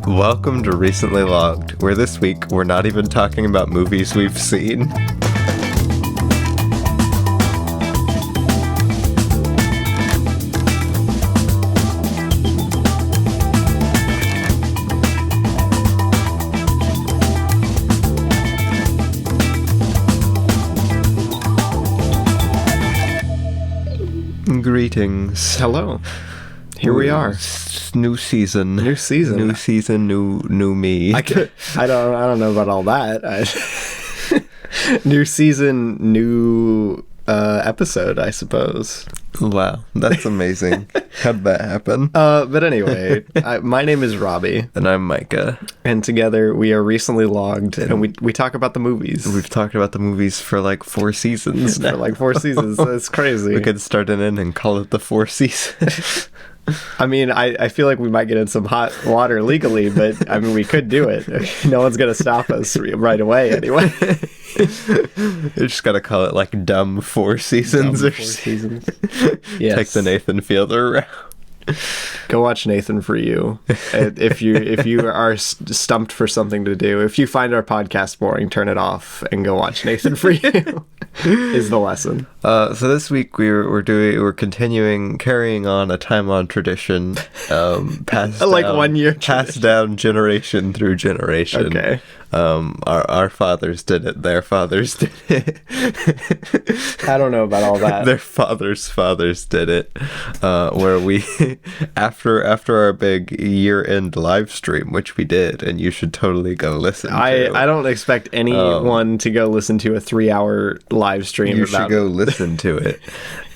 Welcome to Recently Logged, where this week we're not even talking about movies we've seen. Greetings. Hello. Here we are. New season. New season. New season, new me. I don't know about all that. New season, new episode, I suppose. Wow, that's amazing. How'd that happen? But anyway, my name is Robbie. And I'm Micah. And together we are Recently Logged, and we talk about the movies. We've talked about the movies for like 4 seasons now. For like 4 seasons. That's crazy. We could start it in and call it the 4 seasons. I mean, I feel like we might get in some hot water legally, but I mean, we could do it. No one's going to stop us right away anyway. You just got to call it like Dumb 4 Seasons Dumb or 4 seasons. Yes. Take the Nathan Fielder route. Go watch Nathan For You if you are stumped for something to do. If you find our podcast boring, turn it off and go watch Nathan For You. Is the lesson. So this week we're carrying on a time-honored tradition, passed like down, 1 year passed down generation through generation. Okay. Our fathers did it. Their fathers did it. I don't know about all that. Their fathers did it. Where we, after our big year-end live stream, which we did, and you should totally go listen to. I don't expect anyone to go listen to a 3-hour live stream. You should go listen to it.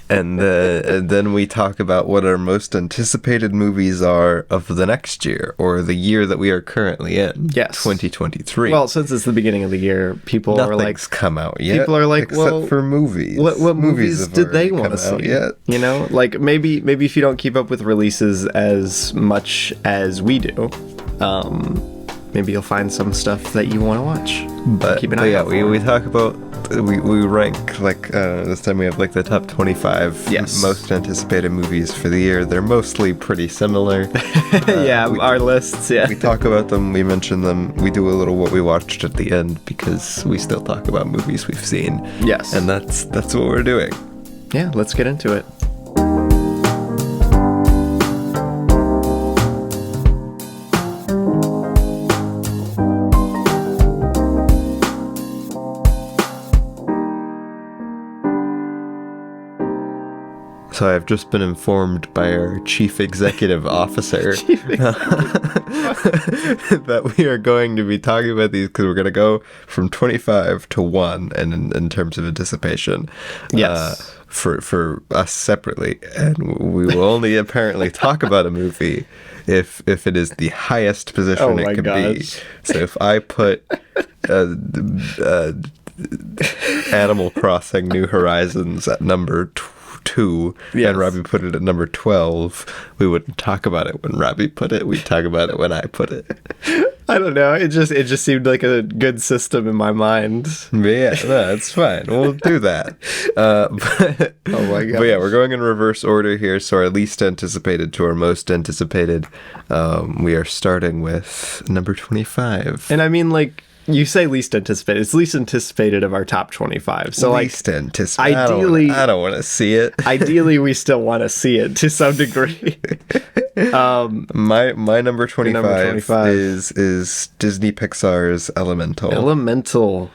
And then we talk about what our most anticipated movies are of the next year, or the year that we are currently in. Yes. 2023. Well, since it's the beginning of the year, people are like... Nothing's come out yet. People are like, except for movies. What movies did they want to see? Yet? You know? Like, maybe if you don't keep up with releases as much as we do, maybe you'll find some stuff that you want to watch. But keep an eye out for. We talk about... We rank, like, this time we have, like, the top 25 most anticipated movies for the year. They're mostly pretty similar. Our lists, We talk about them, we mention them, we do a little what we watched at the end, because we still talk about movies we've seen. Yes. And that's what we're doing. Yeah, let's get into it. So I've just been informed by our chief executive officer that we are going to be talking about these because we're going to go from 25 to 1 and in terms of anticipation. Yes. For us separately. And we will only apparently talk about a movie if it is the highest position it could be. So if I put Animal Crossing New Horizons at number 2 and Robbie put it at number 12, we wouldn't talk about it when Robbie put it. We'd talk about it when I put it. I don't know. It just seemed like a good system in my mind. Yeah, no, it's fine. We'll do that. But, oh my god. But yeah, we're going in reverse order here. So our least anticipated to our most anticipated. We are starting with number 25. And I mean, like, you say least anticipated. It's least anticipated of our top 25. So least anticipated. Ideally, I don't want to see it. Ideally, we still want to see it to some degree. My number 25 is Disney Pixar's Elemental. Elemental.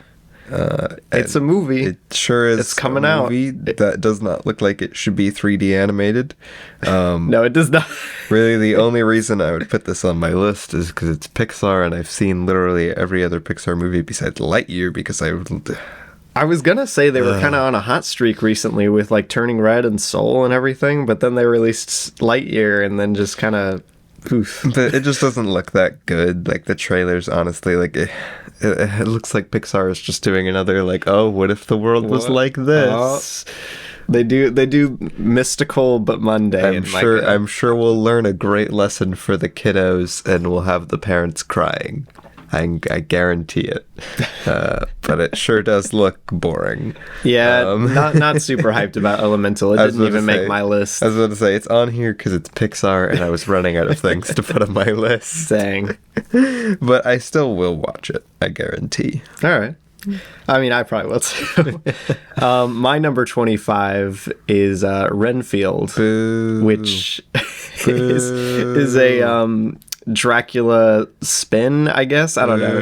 It's a movie. It sure is. It's coming out. That does not look like it should be 3D animated. No, it does not. Really, the only reason I would put this on my list is because it's Pixar, and I've seen literally every other Pixar movie besides Lightyear. Because I was gonna say they were kind of on a hot streak recently with like Turning Red and Soul and everything, but then they released Lightyear, and then just kind of. Oof. But it just doesn't look that good. Like the trailers, honestly, like it looks like Pixar is just doing another like, oh, what if the world was like this? They do mystical but mundane. I'm sure we'll learn a great lesson for the kiddos, and we'll have the parents crying. I guarantee it. But it sure does look boring. Yeah, not super hyped about Elemental. It didn't even make my list. I was about to say, it's on here because it's Pixar, and I was running out of things to put on my list. Dang. But I still will watch it, I guarantee. All right. I mean, I probably will too. My number 25 is Renfield, Boo. which is a Dracula spin, I guess. I don't know.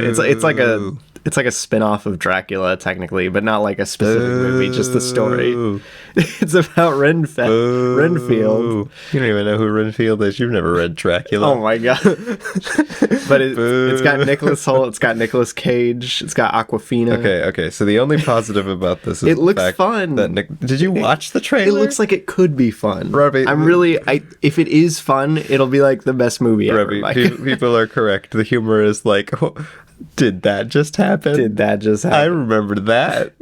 It's like a spin-off of Dracula, technically, but not like a specific movie, just the story. It's about Renfield. You don't even know who Renfield is. You've never read Dracula. Oh my god. But it's got Nicholas Hoult, it's got Nicolas Cage, it's got Awkwafina. Okay. So the only positive about this is it looks fun. Did you watch the trailer? It looks like it could be fun. Robbie, if it is fun, it'll be like the best movie ever. Robbie, people are correct. The humor is like, oh, did that just happen? I remember that.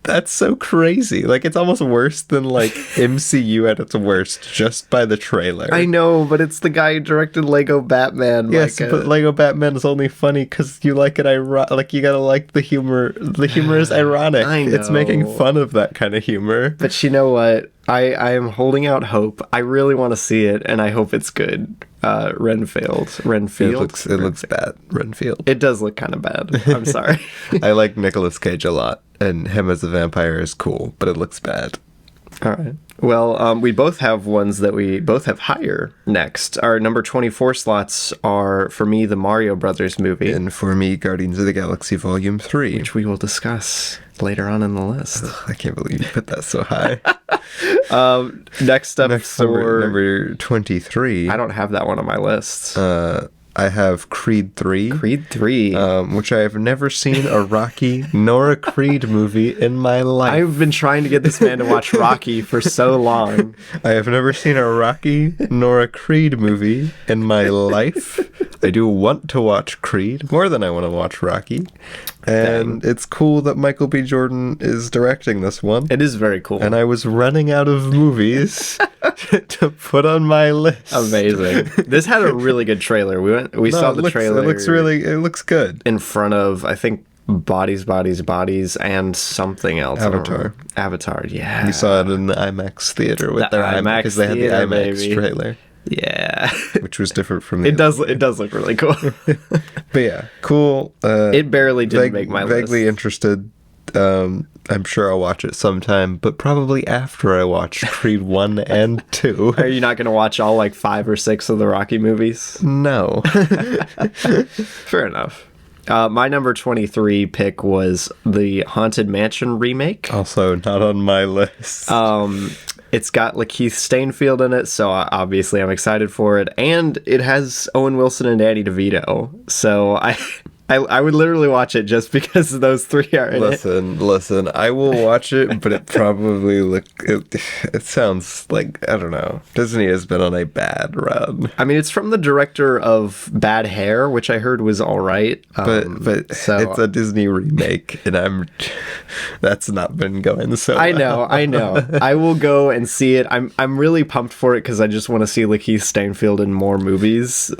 That's so crazy. Like, it's almost worse than like MCU at its worst just by the trailer. I know, but it's the guy who directed Lego Batman. Yes, Micah. but Lego Batman is only funny because you like it. Like, you gotta like the humor. The humor is ironic. I know. It's making fun of that kind of humor. But you know what? I am holding out hope. I really want to see it, and I hope it's good. Renfield. It looks bad. Renfield. It does look kind of bad. I'm sorry. I like Nicolas Cage a lot, and him as a vampire is cool, but it looks bad. All right. Well, we both have ones that we both have higher next. Our number 24 slots are, for me, the Mario Brothers movie. And for me, Guardians of the Galaxy Volume 3. Which we will discuss later on in the list. I can't believe you put that so high. Next up for... Number 23. I don't have that one on my list. I have Creed 3. Creed 3. Which I have never seen a Rocky nor a Creed movie in my life. I've been trying to get this man to watch Rocky for so long. I have never seen a Rocky nor a Creed movie in my life. I do want to watch Creed more than I want to watch Rocky. And it's cool that Michael B. Jordan is directing this one. It is very cool. And I was running out of movies to put on my list. Amazing. This had a really good trailer. We saw the trailer. It looks good. In front of, I think, Bodies, and something else. Avatar, yeah. You saw it in the IMAX theater with their IMAX, because they had the IMAX trailer. Yeah. Which was different from the It does look really cool. But yeah, cool. It barely didn't make my list. Vaguely interested. I'm sure I'll watch it sometime, but probably after I watch Creed 1 and 2. Are you not going to watch all like 5 or 6 of the Rocky movies? No. Fair enough. My number 23 pick was the Haunted Mansion remake. Also not on my list. It's got Lakeith Stanfield in it, so obviously I'm excited for it. And it has Owen Wilson and Danny DeVito. So I would literally watch it just because those three are in it. Listen, I will watch it, but it probably it sounds like, I don't know. Disney has been on a bad run. I mean, it's from the director of Bad Hair, which I heard was all right. But it's a Disney remake, and that's not been going so well. I know. I will go and see it. I'm really pumped for it because I just want to see Lakeith Stanfield in more movies.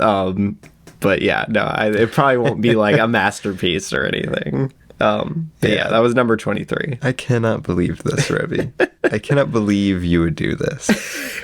But yeah, no, it probably won't be like a masterpiece or anything. Yeah, that was number 23. I cannot believe this, Robbie. I cannot believe you would do this.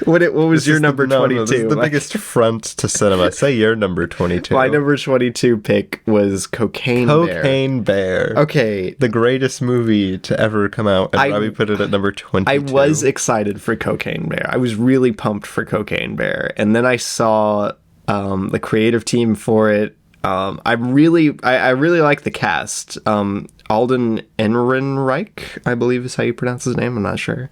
What was your number 22? No, this is the biggest front to cinema. Say your number 22. My number 22 pick was Cocaine Bear. Okay. The greatest movie to ever come out, and Robbie put it at number 22. I was excited for Cocaine Bear. I was really pumped for Cocaine Bear. And then I saw the creative team for it. I really like the cast. Alden Ehrenreich, I believe is how you pronounce his name. I'm not sure.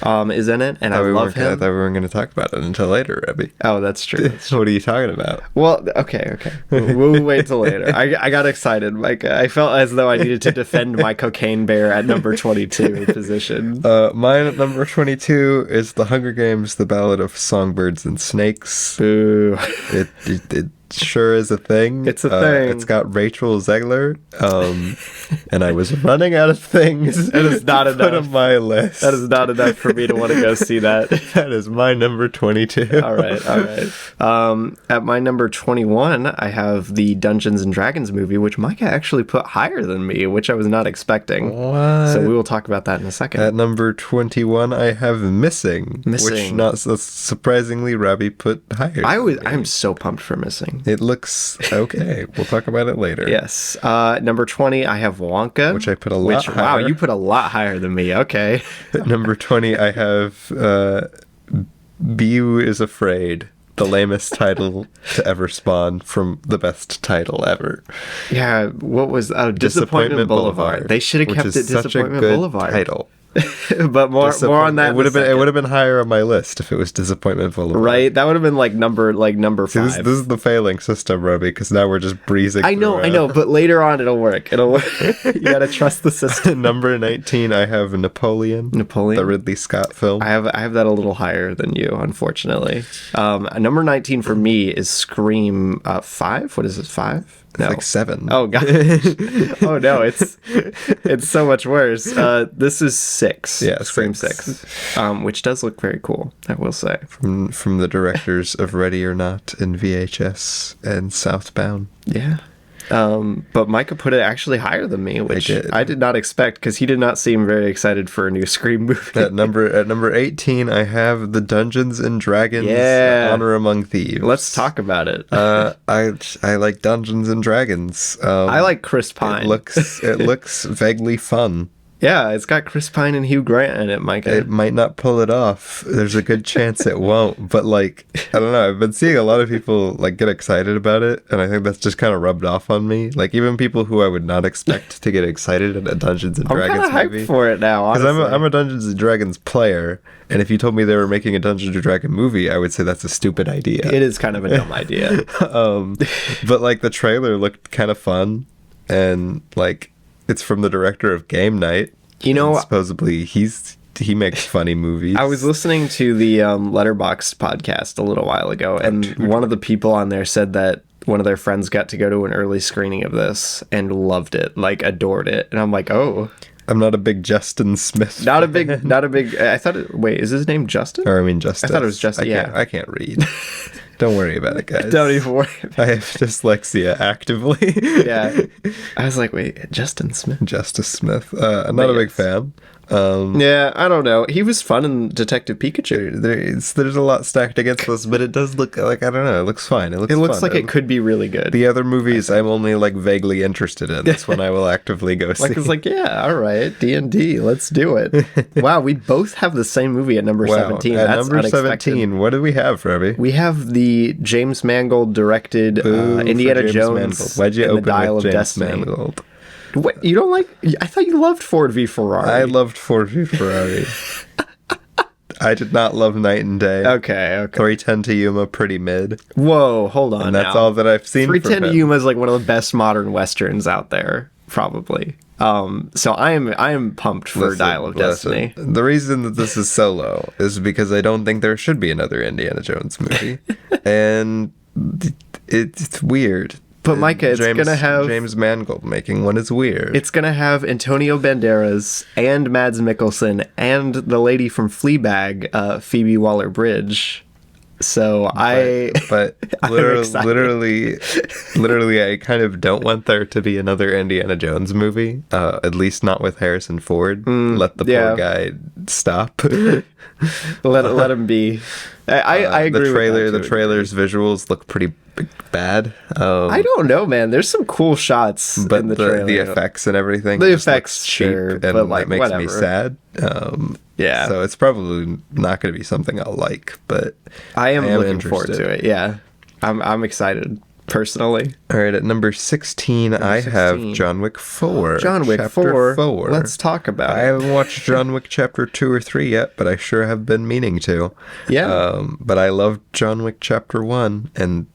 Is in it, and I love him. I thought we weren't going to talk about it until later, Robbie. Oh, that's true. What are you talking about? Well, okay. We'll wait till later. I got excited, Micah. I felt as though I needed to defend my Cocaine Bear at number 22 position. Mine at number 22 is The Hunger Games: The Ballad of Songbirds and Snakes. Boo. sure is a thing. It's a thing. It's got Rachel Zegler. And I was running out of things. That is not enough. Put on my list. That is not enough for me to want to go see that. That is my number 22. All right. At my number 21, I have the Dungeons and Dragons movie, which Micah actually put higher than me, which I was not expecting. What? So we will talk about that in a second. At number 21, I have Missing. Which, not so surprisingly, Robbie put higher. I'm so pumped for Missing. It looks okay. We'll talk about it later. Yes. Number 20, I have Wonka. Which I put a lot higher. Wow, you put a lot higher than me. Okay. At number 20, I have Beau is Afraid. The lamest title to ever spawn from the best title ever. Yeah, what was Disappointment Boulevard. They should have kept it Disappointment Boulevard. Title. But more on that. It would have been higher on my list if it was Disappointment Boulevard. Right, that would have been like number 5. See, this is the failing system, Robbie, because now we're just breezing. I know, but later on it'll work. You gotta trust the system. Number 19, I have Napoleon, the Ridley Scott film. I have that a little higher than you, unfortunately. Number 19 for me is Scream 5. What is it? 5? No. It's like 7. Oh god. Oh no, it's so much worse. This is 6. Yeah, Scream 6. Which does look very cool, I will say. From the directors of Ready or Not and VHS and Southbound. Yeah. But Micah put it actually higher than me, which I did not expect because he did not seem very excited for a new Scream movie. At number 18, I have the Dungeons and Dragons Honor Among Thieves. Let's talk about it. I like Dungeons and Dragons. I like Chris Pine. It looks vaguely fun. Yeah, it's got Chris Pine and Hugh Grant in it, Micah. It might not pull it off. There's a good chance it won't. But, like, I don't know. I've been seeing a lot of people, like, get excited about it. And I think that's just kind of rubbed off on me. Like, even people who I would not expect to get excited at a Dungeons and Dragons movie. I'm hyped for it now, honestly. Because I'm a Dungeons and Dragons player. And if you told me they were making a Dungeons and Dragons movie, I would say that's a stupid idea. It is kind of a dumb idea. But, like, the trailer looked kind of fun. And, like, it's from the director of Game Night. You know, and supposedly he makes funny movies. I was listening to the Letterboxd podcast a little while ago, and one of the people on there said that one of their friends got to go to an early screening of this and loved it, like adored it. And I'm like, oh. I'm not a big Justin Smith. Not a big. I thought. Wait, is his name Justin? Or I mean Justice. I thought it was Justin. I can't read. Don't worry about it, guys. Don't even worry. I have dyslexia actively. Yeah. I was like, wait, Justin Smith. Justice Smith. I'm not a big fan. Yeah, I don't know. He was fun in Detective Pikachu. There's a lot stacked against this, but it does look like, I don't know, it looks fine. It looks like it could be really good. The other movies I'm only like vaguely interested in. That's when I will actively go see. Like it's like, yeah, all right, D&D, let's do it. Wow, we both have the same movie at number 17. At That's number unexpected. 17, what do we have, Robbie? We have the James Mangold directed Indiana Jones Mangold. Why'd you and open the Dial with of James Destiny. Mangold? What, you don't like? I thought you loved Ford v Ferrari. I loved Ford v Ferrari. I did not love Night and Day. Okay. 310 to Yuma, pretty mid. Whoa, hold on. And that's all that I've seen. 310 to Yuma is like one of the best modern westerns out there, probably. So I am pumped for Dial of Destiny. The reason that this is so low is because I don't think there should be another Indiana Jones movie, and it's weird. But Micah, it's gonna have James Mangold making one is weird. It's gonna have Antonio Banderas and Mads Mikkelsen and the lady from Fleabag, Phoebe Waller-Bridge. So but literally, I kind of don't want there to be another Indiana Jones movie. At least not with Harrison Ford. Let the poor guy stop. let him be. I agree. The trailer's visuals look pretty bad. I don't know, man. There's some cool shots but in the trailer. The effects and everything. The effects, sure, and but like that makes whatever. me sad. Yeah. So it's probably not going to be something I'll like, but I am looking forward to it. Yeah, I'm excited personally. All right, at number 16, I have John Wick 4. John Wick 4. Let's talk about it. I haven't watched John Wick Chapter 2 or 3 yet, but I sure have been meaning to. Yeah. But I loved John Wick Chapter 1, and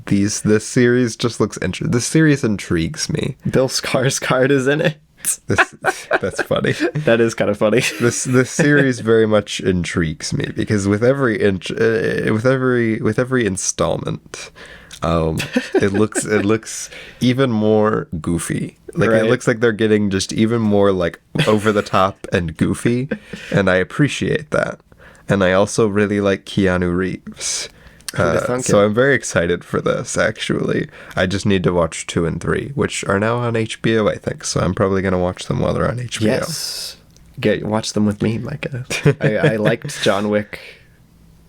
this series just looks interesting. This series intrigues me. Bill Skarsgård is in it. That's funny. That is kind of funny. This series very much intrigues me because with every installment, It looks even more goofy. Like Right. it looks like they're getting just even more like over the top and goofy, and I appreciate that. And I also really like Keanu Reeves. So I'm very excited for this, actually. I just need to watch 2 and 3, which are now on HBO, I think. So I'm probably going to watch them while they're on HBO. Yes. Watch them with me, Micah. I liked John Wick.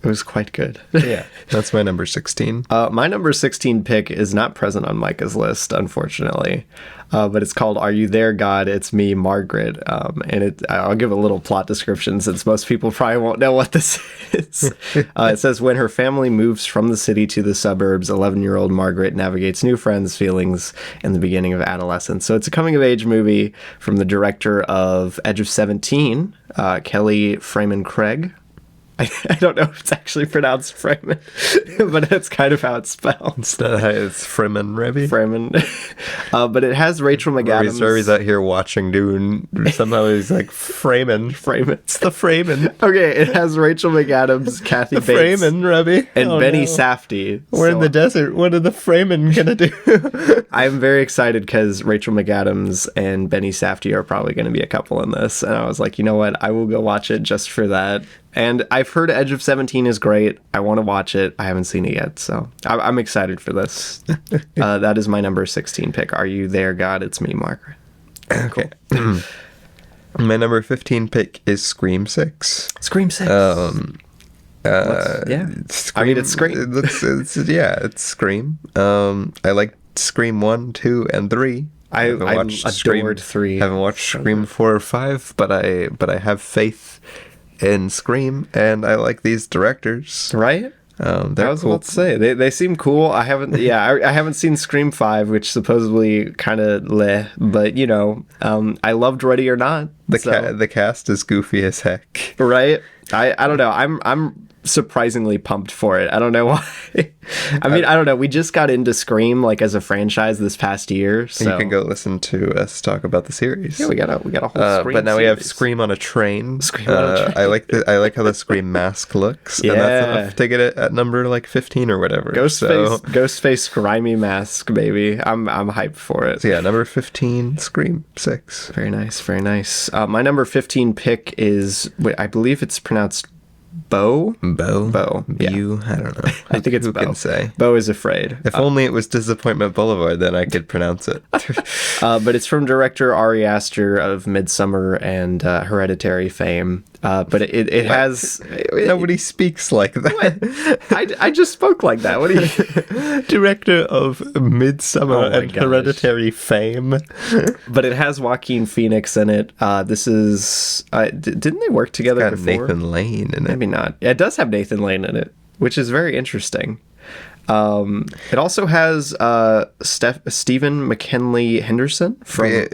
It was quite good. Yeah. That's my number 16. My number 16 pick is not present on Micah's list, unfortunately. But it's called Are You There, God? It's Me, Margaret. And I'll give a little plot description since most people probably won't know what this is. It says, when her family moves from the city to the suburbs, 11-year-old Margaret navigates new friends, feelings, and the beginning of adolescence. So it's a coming-of-age movie from the director of Edge of 17, Kelly Freeman Craig. I don't know if it's actually pronounced Freeman, but that's kind of how it's spelled. It's not how it's Freeman, Rebby. Freeman. But it has Rachel McAdams. Robbie's out here watching, dude. Somehow he's like, Freeman. It's the Freeman. Okay, it has Rachel McAdams, Kathy The Bates, Freeman, Robbie. and Benny Safdie. We're in the desert. What are the Freeman gonna do? I'm very excited because Rachel McAdams and Benny Safdie are probably going to be a couple in this. And I was like, you know what? I will go watch it just for that. And I've heard Edge of 17 is great. I want to watch it. I haven't seen it yet, so I'm excited for this. That is my number 16 pick. Are You There, God? It's Me, Margaret. Okay. Cool. My number 15 pick is Scream 6. Scream 6. Yeah. Scream, I mean, it's Scream. It's Scream. I like Scream 1, 2, and 3. I adored 3. Haven't watched Scream 4 or 5, but I have faith in Scream, and I like these directors. Right? They're I was cool. about to say they seem cool. I haven't I haven't seen Scream 5, which supposedly kind of but you know, I loved Ready or Not. The cast is goofy as heck. Right? I don't know. I'm surprisingly pumped for it. I don't know why. I mean, I don't know. We just got into Scream like as a franchise this past year, so you can go listen to us talk about the series. Yeah, we got a whole Scream but now series. we have Scream on a Train. Scream on a Train. I like how the Scream mask looks. Yeah. And that's enough to get it at number like 15 or whatever. Ghostface grimy mask, baby. I'm hyped for it. So yeah, number 15, Scream 6. Very nice, very nice. My number 15 pick is, I believe it's pronounced Bo. Yeah. I don't know. I think it's Who Bo. can say? Bo is Afraid. If only it was Disappointment Boulevard, then I could pronounce it. But it's from director Ari Aster of Midsommar and Hereditary fame. But it has... Nobody speaks like that. I just spoke like that. What do you... Director of Midsommar and gosh. Hereditary fame. But it has Joaquin Phoenix in it. This is... didn't they work together It's got before? Nathan Lane in it. Maybe not. Yeah, it does have Nathan Lane in it, which is very interesting. It also has Stephen McKinley Henderson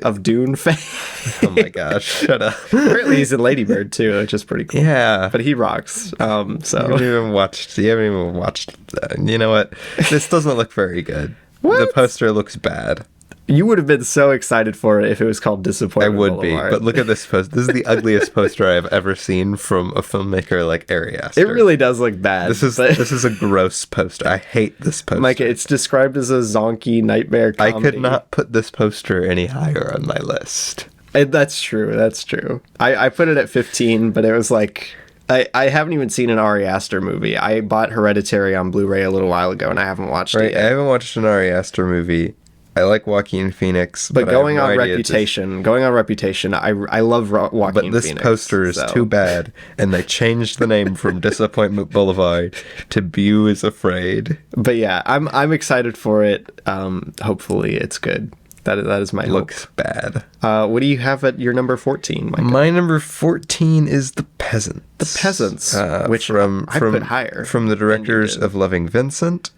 of Dune fame. Oh my gosh, shut up. Apparently he's in Lady Bird too, which is pretty cool. Yeah. But he rocks. You haven't even watched that. You know what? This doesn't look very good. What? The poster looks bad. You would have been so excited for it if it was called I Disappointment would Boulevard. be, but look at this poster. This is the ugliest poster I've ever seen from a filmmaker like Ari Aster. It really does look bad. This is a gross poster. I hate this poster. Micah, it's described as a zonky nightmare comedy. I could not put this poster any higher on my list. That's true. That's true. I put it at 15, but it was like... I haven't even seen an Ari Aster movie. I bought Hereditary on Blu-ray a little while ago, and I haven't watched it yet. I haven't watched an Ari Aster movie. I like Joaquin Phoenix, But I going have on no idea Reputation, I love Joaquin Phoenix. But this poster is too bad, and they changed the name from Disappointment Boulevard to Beau is Afraid. But yeah, I'm excited for it. Hopefully it's good. That is my Looks bad. What do you have at your number 14, Micah? My number 14 is The Peasants. The Peasants, which I put higher. From the directors of Loving Vincent.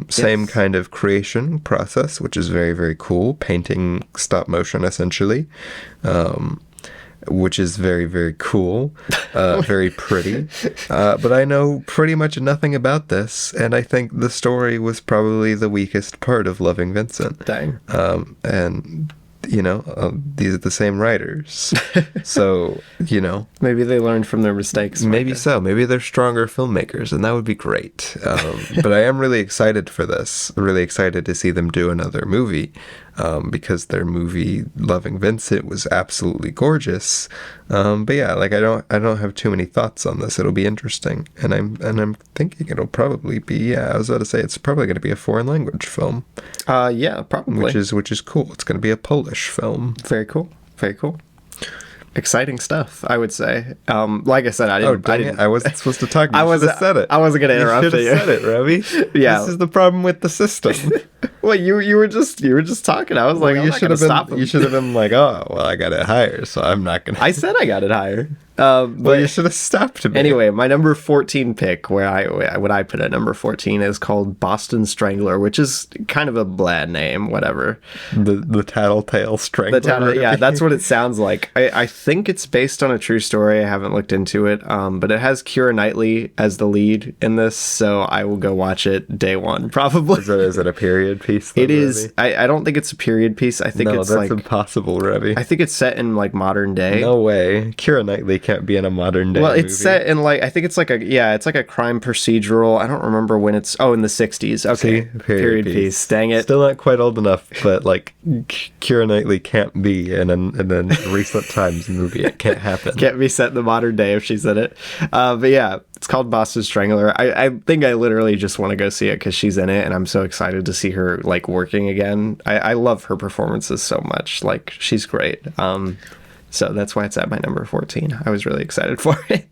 Same kind of creation process, which is very, very cool. Painting stop motion, essentially. Which is very, very cool, very pretty. But I know pretty much nothing about this, and I think the story was probably the weakest part of Loving Vincent. Dang. And these are the same writers. So, maybe they learned from their mistakes. Maybe so. Maybe they're stronger filmmakers, and that would be great. But I am really excited for this. Really excited to see them do another movie, because their movie Loving Vincent was absolutely gorgeous. But yeah, like I don't have too many thoughts on this. It'll be interesting, and I'm thinking it'll probably be. Yeah, I was about to say it's probably going to be a foreign language film. Yeah, probably. Which is cool. It's going to be a Polish film. Very cool. Very cool. Exciting stuff, I would say. Like I said, I wasn't supposed to talk. I should have said it. I wasn't going to interrupt you. You should have said it, Robbie. Yeah. This is the problem with the system. Well, you were just talking. I was like, you should have stop him. You should have been like, oh, well, I got it higher, so I'm not gonna. I said I got it higher. But you should have stopped me. Anyway, my number 14 pick, what I put at number 14, is called Boston Strangler, which is kind of a bland name. Whatever. The Tattletale Strangler. Yeah, that's what it sounds like. I think it's based on a true story. I haven't looked into it, but it has Keira Knightley as the lead in this, so I will go watch it day one, probably. Is it a period piece? It is. I don't think it's a period piece. I think it's that's impossible, Robbie. I think it's set in like modern day. No way. Keira Knightley can't be in a modern day movie. It's set in like, I think it's like a crime procedural. I don't remember when it's. Oh, in the 60s. Okay, period piece. Dang it. Still not quite old enough, but like Keira Knightley can't be in a recent times movie. It can't happen. Can't be set in the modern day if she's in it. But yeah, it's called Boston Strangler. I think I literally just want to go see it because she's in it, and I'm so excited to see her like working again. I love her performances so much. Like, she's great. So that's why it's at my number 14. I was really excited for it.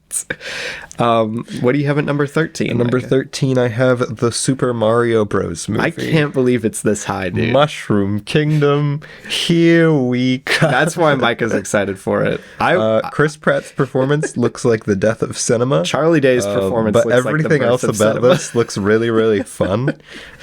What do you have at number 13? At number 13, I have the Super Mario Bros. Movie. I can't believe it's this high, dude. Mushroom Kingdom, here we come. That's why Micah's excited for it. Chris Pratt's performance looks like the death of cinema. Charlie Day's performance but looks everything like the else birth about of cinema. this looks really, really fun.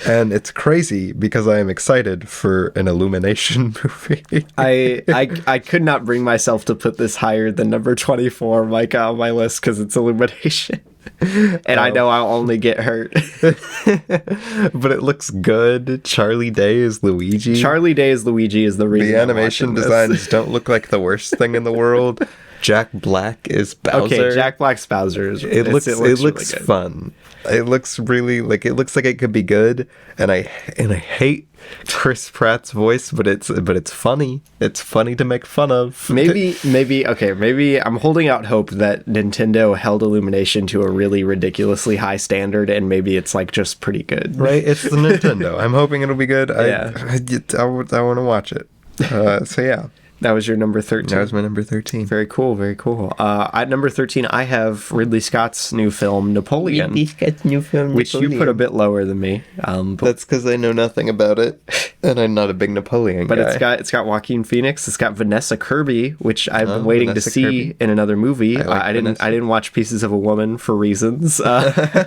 And it's crazy because I am excited for an Illumination movie. I could not bring myself to put this higher than number 24, Micah, on my list because it's Illumination. And I know I'll only get hurt. But it looks good. Charlie Day is Luigi. Charlie Day is Luigi is the reason. The animation designs don't look like the worst thing in the world. Jack Black is Bowser. Okay, Jack Black's Bowser. It looks really fun. It looks really like it could be good. And I hate Chris Pratt's voice, but it's funny. It's funny to make fun of. Maybe I'm holding out hope that Nintendo held Illumination to a really ridiculously high standard, and maybe it's like just pretty good. Right? It's the Nintendo. I'm hoping it'll be good. Yeah. I want to watch it. So yeah. That was your number 13. That was my number 13. Very cool, very cool. At number 13, I have Ridley Scott's new film, Napoleon. Ridley Scott's new film, which Napoleon. you put a bit lower than me. That's because I know nothing about it, and I'm not a big Napoleon guy. But it's got Joaquin Phoenix. It's got Vanessa Kirby, which I've been waiting to see in another movie. I didn't watch Pieces of a Woman for reasons. I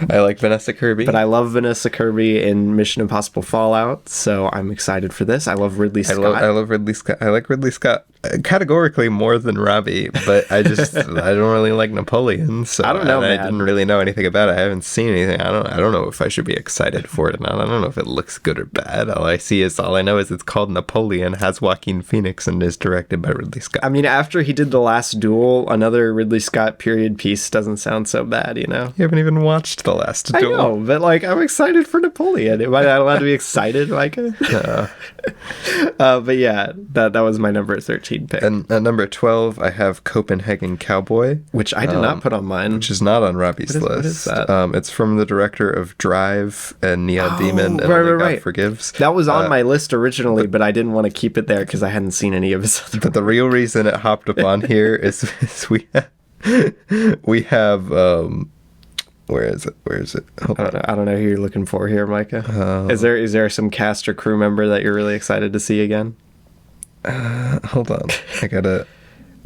like Vanessa Kirby, but I love Vanessa Kirby in Mission Impossible Fallout, so I'm excited for this. I love Ridley Scott. I love Ridley Scott. I like Ridley Scott categorically more than Robbie, but I don't really like Napoleon, so I don't know, man. I didn't really know anything about it. I haven't seen anything. I don't know if I should be excited for it or not. I don't know if it looks good or bad. All I know is it's called Napoleon, has Joaquin Phoenix, and is directed by Ridley Scott. I mean, after he did The Last Duel, another Ridley Scott period piece doesn't sound so bad, you know? You haven't even watched The Last Duel. I know, but like, I'm excited for Napoleon. Am I not allowed to be excited, Micah? But yeah, that was my number 13 pick. And at number 12, I have Copenhagen Cowboy, which I did not put on mine. Which is not on Robbie's list. What is that? It's from the director of Drive and Neon Demon and Only God Forgives. That was on my list originally, but I didn't want to keep it there because I hadn't seen any of his other. But the real reason it hopped up on here is we have where is it? I don't know who you're looking for here, Micah. Is there some cast or crew member that you're really excited to see again? Hold on. I gotta.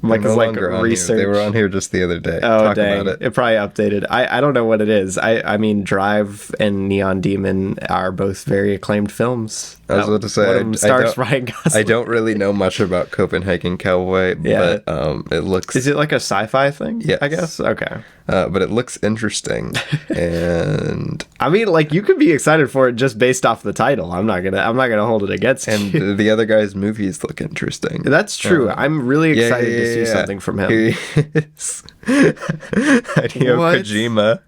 Micah's like research. They were on here just the other day. Oh, dang. About it probably updated. I don't know what it is. I mean, Drive and Neon Demon are both very acclaimed films. I was about to say, one of them stars Ryan Gosling. I don't really know much about Copenhagen Cowboy, but it looks... Is it like a sci-fi thing? Yes. I guess? Okay. But it looks interesting, and... I mean, like, you could be excited for it just based off the title. I'm not gonna hold it against you. And the other guy's movies look interesting. That's true. I'm really excited to see something from him. Here he is. Hideo Kojima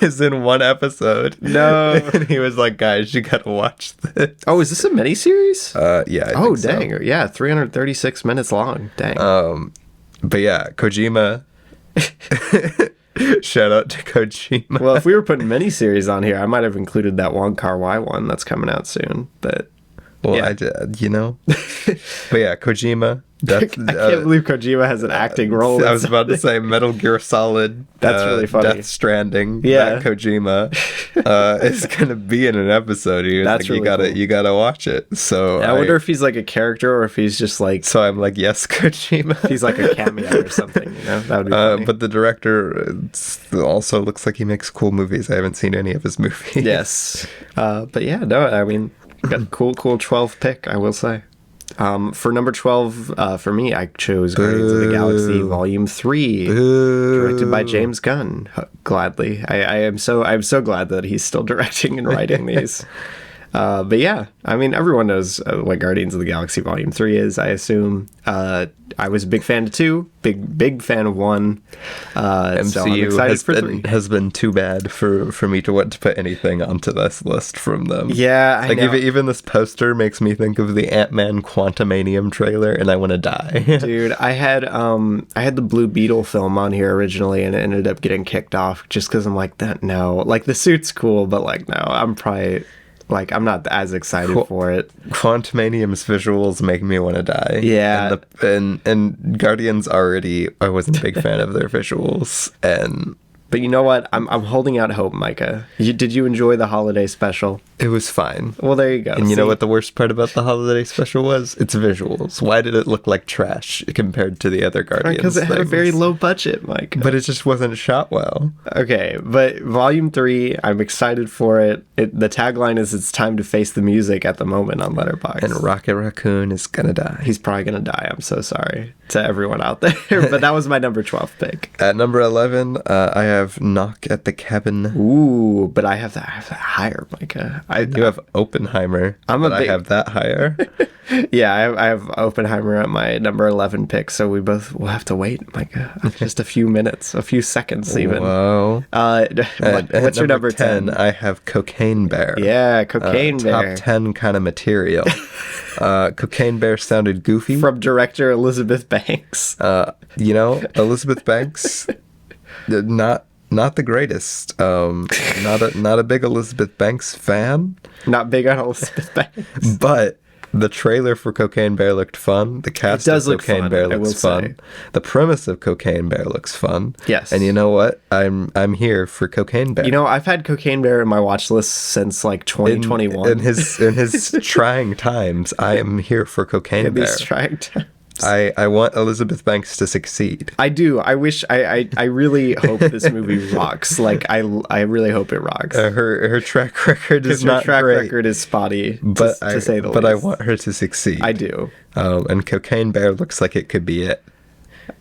is in one episode. No. And he was like, guys, you gotta watch this. Oh, is this a miniseries? Yeah. I oh, think dang. So. Yeah, 336 minutes long. Dang. But yeah, Kojima. Shout out to Kojima. Well, if we were putting miniseries on here, I might have included that Wong Kar-wai one that's coming out soon. But well, yeah. I did, you know. But yeah, Kojima. I can't believe Kojima has an acting role. I was about to say Metal Gear Solid. That's really funny. Death Stranding. Yeah, that Kojima is gonna be in an episode. That's like, really you gotta watch it. So I wonder if he's like a character or if he's just like. So I'm like, yes, Kojima. If he's like a cameo or something. You know, that would be funny. But the director also looks like he makes cool movies. I haven't seen any of his movies. Yes, but yeah, no, I mean, got a cool 12 pick, I will say. For number 12, for me, I chose Guardians of the Galaxy Volume 3, directed by James Gunn. Gladly, I'm so glad that he's still directing and writing these. But yeah, I mean, everyone knows what Guardians of the Galaxy Volume 3 is, I assume. I was a big fan of 2, big fan of 1. MCU has been too bad for me to want to put anything onto this list from them. Yeah, I know. Even this poster makes me think of the Ant-Man Quantumanium trailer, and I want to die. Dude, I had the Blue Beetle film on here originally, and it ended up getting kicked off just because I'm like, no. Like, the suit's cool, but like, no, I'm probably... Like, I'm not as excited for it. Quantumanium's visuals make me want to die. Yeah. And Guardians already, I wasn't a big fan of their visuals. But you know what? I'm holding out hope, Micah. Did you enjoy the holiday special? It was fine. Well, there you go. And you know what the worst part about the holiday special was? Its visuals. Why did it look like trash compared to the other Guardians? Because it had a very low budget, Micah. But it just wasn't shot well. Okay, but Volume 3, I'm excited for it. The tagline is, it's time to face the music at the moment on Letterboxd. And Rocket Raccoon is gonna die. He's probably gonna die. I'm so sorry to everyone out there. But that was my number 12 pick. At number 11, I have Knock at the Cabin. Ooh, but I have that higher, Micah. You have Oppenheimer. I have that higher. Yeah, I have Oppenheimer at my number 11 pick, so will have to wait, Micah. Just a few minutes, a few seconds even. Whoa. What's your number 10? I have Cocaine Bear. Yeah, Cocaine Bear. Top 10 kind of material. Cocaine Bear sounded goofy. From director Elizabeth Banks. Elizabeth Banks, not the greatest. Not a big Elizabeth Banks fan. Not big on Elizabeth Banks. But the trailer for Cocaine Bear looked fun. The cast of Cocaine Bear looks fun. The premise of Cocaine Bear looks fun. Yes. And you know what? I'm here for Cocaine Bear. You know, I've had Cocaine Bear in my watch list since like 2021. In his trying times, I am here for Cocaine Bear. In these trying times. I want Elizabeth Banks to succeed. I do. I wish. I really hope this movie rocks. Like I really hope it rocks. Her track record is not her track great, record is spotty, but to say the least. But I want her to succeed. I do. And Cocaine Bear looks like it could be it.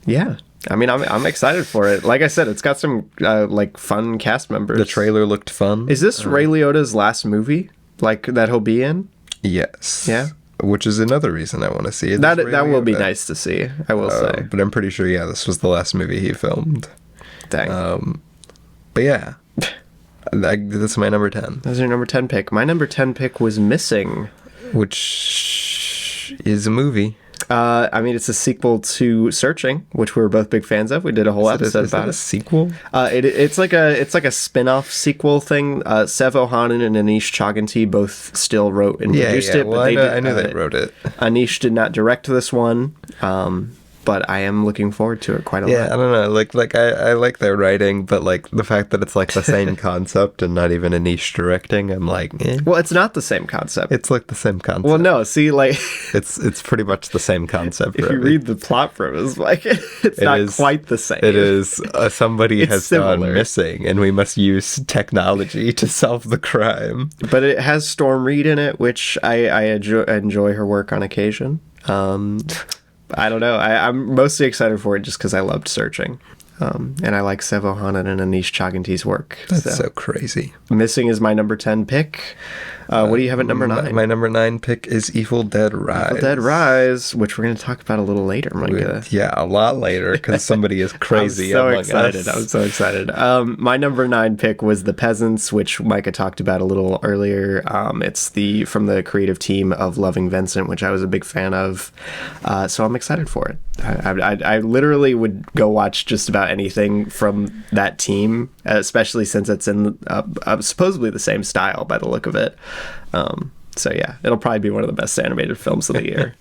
Yeah. I mean, I'm excited for it. Like I said, it's got some like fun cast members. The trailer looked fun. Is this Ray Liotta's last movie? Like that he'll be in? Yes. Yeah. Which is another reason I want to see it. That will be nice to see, I will say. But I'm pretty sure, this was the last movie he filmed. Dang. But yeah, that's my number 10. That's your number 10 pick. My number 10 pick was Missing. Which is a movie. I mean, it's a sequel to Searching, which we were both big fans of. We did a whole episode about it. Is it a sequel? It's like a spin-off sequel thing. Sev Ohanen and Anish Chaganty both still wrote and produced it. Well, but I knew they wrote it. Anish did not direct this one. but I am looking forward to it quite a lot. Yeah, I don't know. Like I like their writing, but like the fact that it's like the same concept and not even a niche directing, I'm like, eh. Well, it's not the same concept. It's like the same concept. Well, no, see, like it's pretty much the same concept. if you read the plot premise, like it's not quite the same. It is somebody has gone missing, and we must use technology to solve the crime. But it has Storm Reed in it, which I enjoy her work on occasion. I don't know. I'm mostly excited for it just because I loved Searching. And I like Sevo Hanan and Anish Chaganty's work. That's so crazy. Missing is my number 10 pick. What do you have at number 9? My number 9 pick is Evil Dead Rise. Evil Dead Rise, which we're going to talk about a little later, Micah. Yeah, a lot later, because somebody is crazy among us. I'm so excited. My number 9 pick was The Peasants, which Micah talked about a little earlier. It's from the creative team of Loving Vincent, which I was a big fan of. So I'm excited for it. I literally would go watch just about anything from that team, especially since it's in supposedly the same style by the look of it. So yeah, it'll probably be one of the best animated films of the year.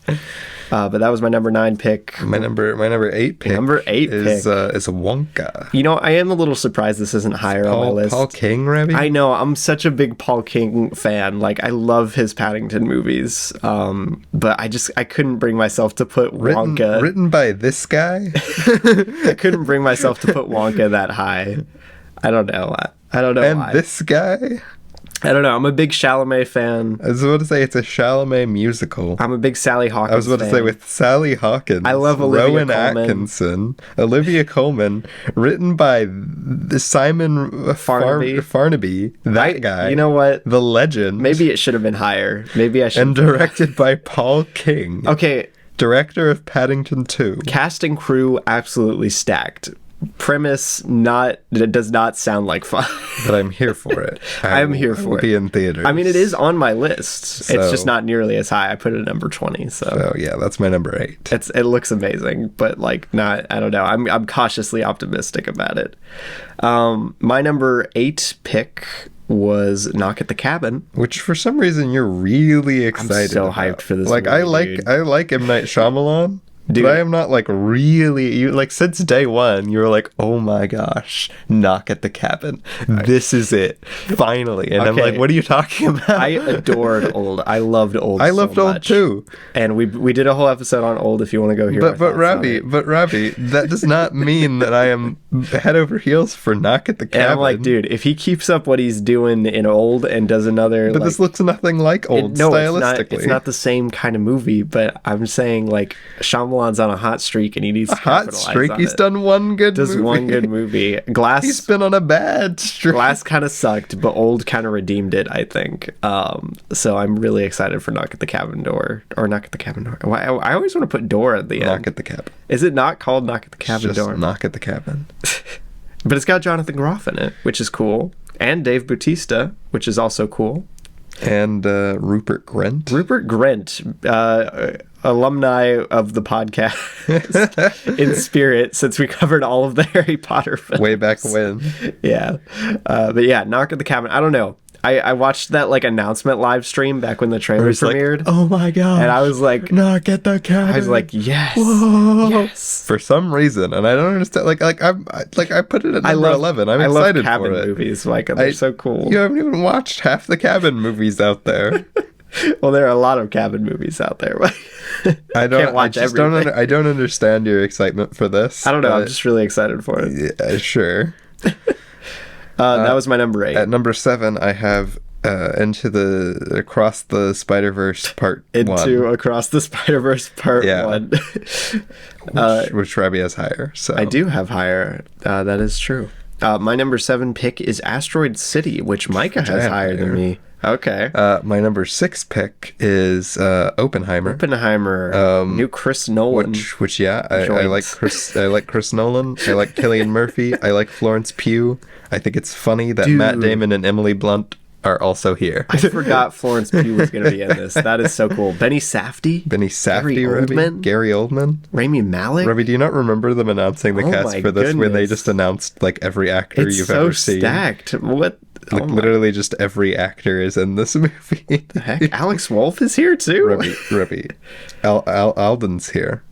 But that was my number 9 pick. My number 8 pick. Is Wonka. You know, I am a little surprised this isn't higher on my list. Paul King, Robbie? I know. I'm such a big Paul King fan. Like, I love his Paddington movies. But I couldn't bring myself to put Wonka. Written by this guy? I couldn't bring myself to put Wonka that high. I don't know. I don't know and why. This guy? I don't know. I'm a big Chalamet fan. I was about to say it's a Chalamet musical. I'm a big Sally Hawkins fan. I was about to say with Sally Hawkins. I love Olivia Rowan Colman. Atkinson. Olivia Colman. Written by Simon Farnaby. That guy. You know what? The legend. Maybe it should have been higher. Maybe I should. And directed by Paul King. Okay. Director of Paddington 2. Cast and crew absolutely stacked. Premise does not sound like fun. But I'm here for it. I'm here for it. Be in theaters. I mean, it is on my list. It's just not nearly as high. I put it at number 20. So yeah, that's my number 8. It looks amazing, but like not. I don't know. I'm cautiously optimistic about it. My number 8 pick was Knock at the Cabin, which for some reason you're really excited. I'm so hyped for this. Like movie, I like M. Night Shyamalan. Dude. But I am not like really since day one you were like, oh my gosh, Knock at the Cabin, this is it finally. And okay. I'm like, what are you talking about? I adored Old. I loved Old. I loved Old too. And we did a whole episode on Old if you want to go hear. But Robbie, that does not mean that I am head over heels for Knock at the Cabin. And I'm like, dude, if he keeps up what he's doing in Old and does another, but this looks nothing like Old stylistically. It's not the same kind of movie. But I'm saying like Shyamalan's on a hot streak and he needs to capitalize on it. He's done one good movie. One good movie. Glass. He's been on a bad streak. Glass kind of sucked, but Old kind of redeemed it, I think. So I'm really excited for Knock at the Cabin Door. Or Knock at the Cabin Door. I always want to put door at the end. Knock at the Cabin. Is it not called Knock at the Cabin just Door? Knock at the Cabin. But it's got Jonathan Groff in it, which is cool. And Dave Bautista, which is also cool. And Rupert Grint. Rupert Grint, alumni of the podcast in spirit, since we covered all of the Harry Potter films. Way back when. Yeah. But yeah, Knock at the Cabin. I don't know. I watched that like announcement live stream back when the trailer premiered. Like, oh my god! And I was like, Knock at the Cabin. I was like, yes, whoa. Yes. For some reason, and I don't understand. I put it at number 11. I'm excited for it. Cabin movies, Micah. They're so cool. You haven't even watched half the Cabin movies out there. Well, there are a lot of Cabin movies out there. I don't understand your excitement for this. I don't know. I'm just really excited for it. Yeah, sure. That was my number 8. At number 7, I have Across the Spider-Verse Part 1. Across the Spider-Verse Part 1. which Robbie has higher. So I do have higher. That is true. My number 7 pick is Asteroid City, which Micah has higher than me. Okay. My number 6 pick is Oppenheimer. New Chris Nolan. Which I like Chris. I like Chris Nolan. I like Cillian Murphy. I like Florence Pugh. I think it's funny that Matt Damon and Emily Blunt are also here. I forgot Florence Pugh was going to be in this. That is so cool. Benny Safdie, Gary Oldman, Rami Malek. Robbie, do you not remember them announcing the cast for this, where they just announced like every actor you've ever seen? It's so stacked. What? Literally just every actor is in this movie. The heck? Alex Wolff is here too. Robbie. Alden's here.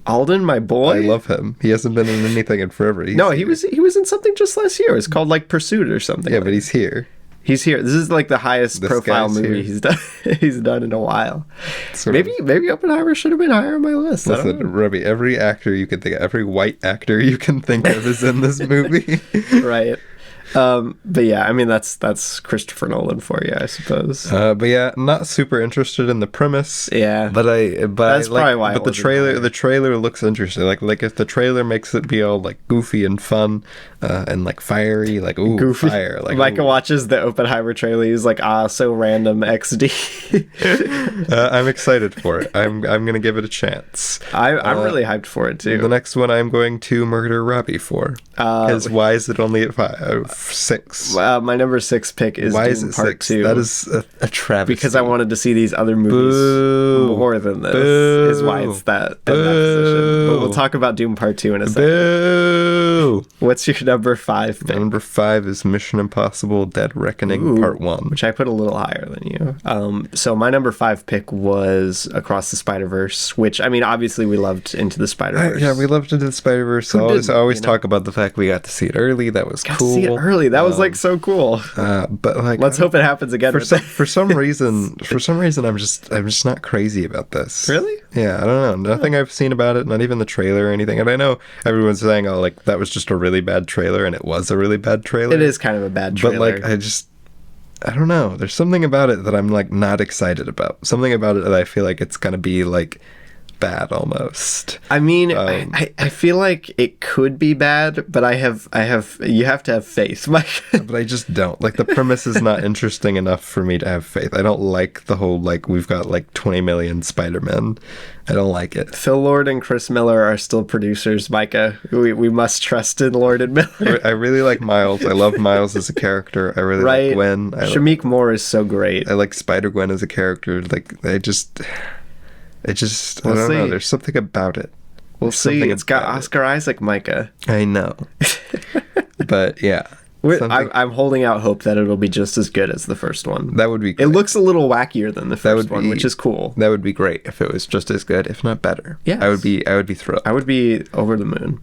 Alden, my boy. I love him. He hasn't been in anything in forever. He was in something just last year. It was called like Pursuit or something. Yeah, but he's here. He's here. This is like the highest profile movie he's done. He's done in a while. Maybe Oppenheimer should have been higher on my list. Listen, Robbie, every actor you can think of, every white actor you can think of is in this movie. Right. But yeah, I mean that's Christopher Nolan for you, I suppose. But yeah, not super interested in the premise. Yeah, but that's probably why. But the trailer looks interesting. Like if the trailer makes it be all like goofy and fun, and like fiery, like ooh, goofy. Fire. Like Micah watches the Oppenheimer trailer. He's like, so random XD. I'm excited for it. I'm gonna give it a chance. I'm really hyped for it too. The next one I'm going to murder Robbie for. Because why is it only at 6? My number 6 pick is Doom Part 2. That is a travesty. Because I wanted to see these other movies more than this. Is why it's that in that position. But we'll talk about Doom Part 2 in a second. What's your number 5 pick? Number 5 is Mission Impossible: Dead Reckoning Part 1, which I put a little higher than you. So my number 5 pick was Across the Spider-Verse, which I mean, obviously we loved Into the Spider-Verse. Yeah, we loved Into the Spider-Verse. I always talk about the fact we got to see it early. That was cool. See it early. That was like so cool. But like, let's hope it happens again. For some reason, I'm just not crazy about this. Really? Yeah, I don't know. Nothing I've seen about it, not even the trailer or anything. And I know everyone's saying, "Oh, like that was just a really bad trailer," and it was a really bad trailer. It is kind of a bad trailer. But like, I don't know. There's something about it that I'm like not excited about. Something about it that I feel like it's gonna be like bad almost. I mean, I feel like it could be bad, but you have to have faith, Mike. But I just don't. Like the premise is not interesting enough for me to have faith. I don't like the whole like we've got like 20 million Spider-Men. I don't like it. Phil Lord and Chris Miller are still producers, Micah. We must trust in Lord and Miller. I really like Miles. I love Miles as a character. I really like Gwen. Shamik Moore is so great. I like Spider-Gwen as a character. Like I don't know. There's something about it. We'll see. It's got Oscar Isaac, Micah. I know. But yeah. I'm holding out hope that it'll be just as good as the first one. That would be great. It looks a little wackier than the first one, which is cool. That would be great if it was just as good, if not better. Yeah. I would be thrilled. I would be over the moon.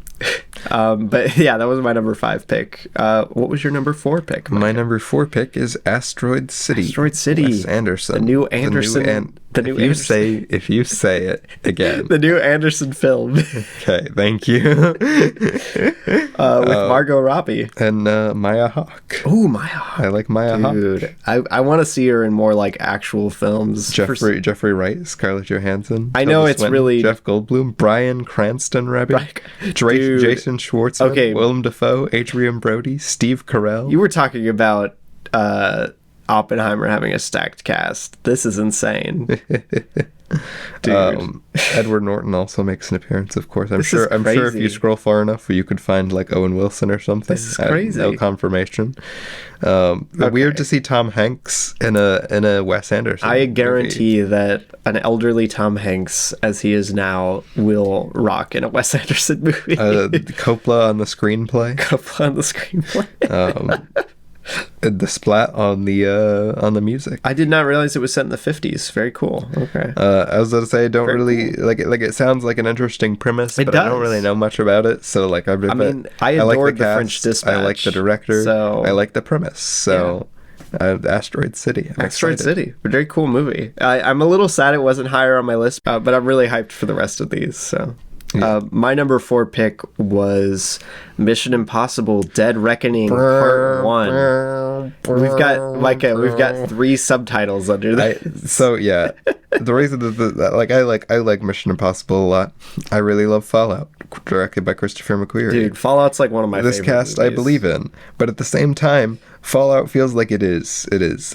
But yeah, that was my number 5 pick. What was your number 4 pick, Micah? My number 4 pick is Asteroid City. Asteroid City. Wes Anderson. The new Anderson. If you say it again. The new Anderson film. Okay, thank you. With Margot Robbie. And Maya Hawke. Oh, Maya Hawke. I like Maya Hawke. Dude, I want to see her in more like actual films. Jeffrey Wright, Scarlett Johansson. I know it's really... Jeff Goldblum, Bryan Cranston, Jason Schwartzman, Willem Dafoe, Adrian Brody, Steve Carell. You were talking about Oppenheimer having a stacked cast. This is insane. Dude. Edward Norton also makes an appearance, of course. I'm sure if you scroll far enough, you could find like Owen Wilson or something. This is crazy. No confirmation. Weird to see Tom Hanks in a Wes Anderson. I guarantee that an elderly Tom Hanks, as he is now, will rock in a Wes Anderson movie. Coppola on the screenplay. The splat on the music. I did not realize it was set in the 50s. Very cool. Okay. I was going to say I don't really like it. Like it sounds like an interesting premise, but I don't really know much about it. So like I adored the French Dispatch. I like the director. So I like the premise. So Asteroid City. Asteroid City. A very cool movie. I'm a little sad it wasn't higher on my list, but I'm really hyped for the rest of these. So. My number 4 pick was Mission Impossible: Dead Reckoning Part 1. We've got 3 subtitles under this. So yeah, the reason that I like Mission Impossible a lot. I really love Fallout, directed by Christopher McQuarrie. Dude, Fallout's like one of my favorite cast movies. I believe in, but at the same time, Fallout feels like it is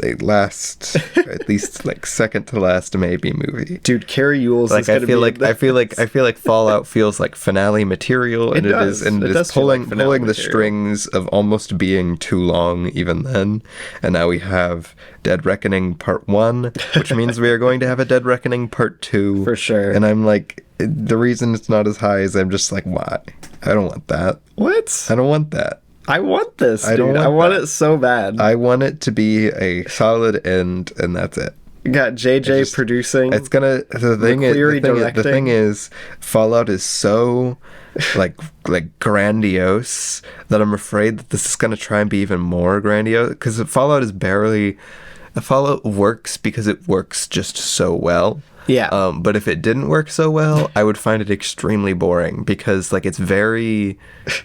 a last, at least like second to last maybe movie. Dude, Carrie Ewell's is gonna be I feel like Fallout feels like finale material, and it is pulling the strings of almost being too long even then. And now we have Dead Reckoning Part 1, which means we are going to have a Dead Reckoning Part 2 for sure. And I'm like, the reason it's not as high is I'm just like, why? I don't want that. What? I don't want that. I want this, dude. I want it so bad. I want it to be a solid end, and that's it. Got JJ producing. It's gonna. The thing is, Fallout is so like grandiose that I'm afraid that this is gonna try and be even more grandiose, because Fallout works because it works just so well. Yeah. But if it didn't work so well, I would find it extremely boring, because like it's very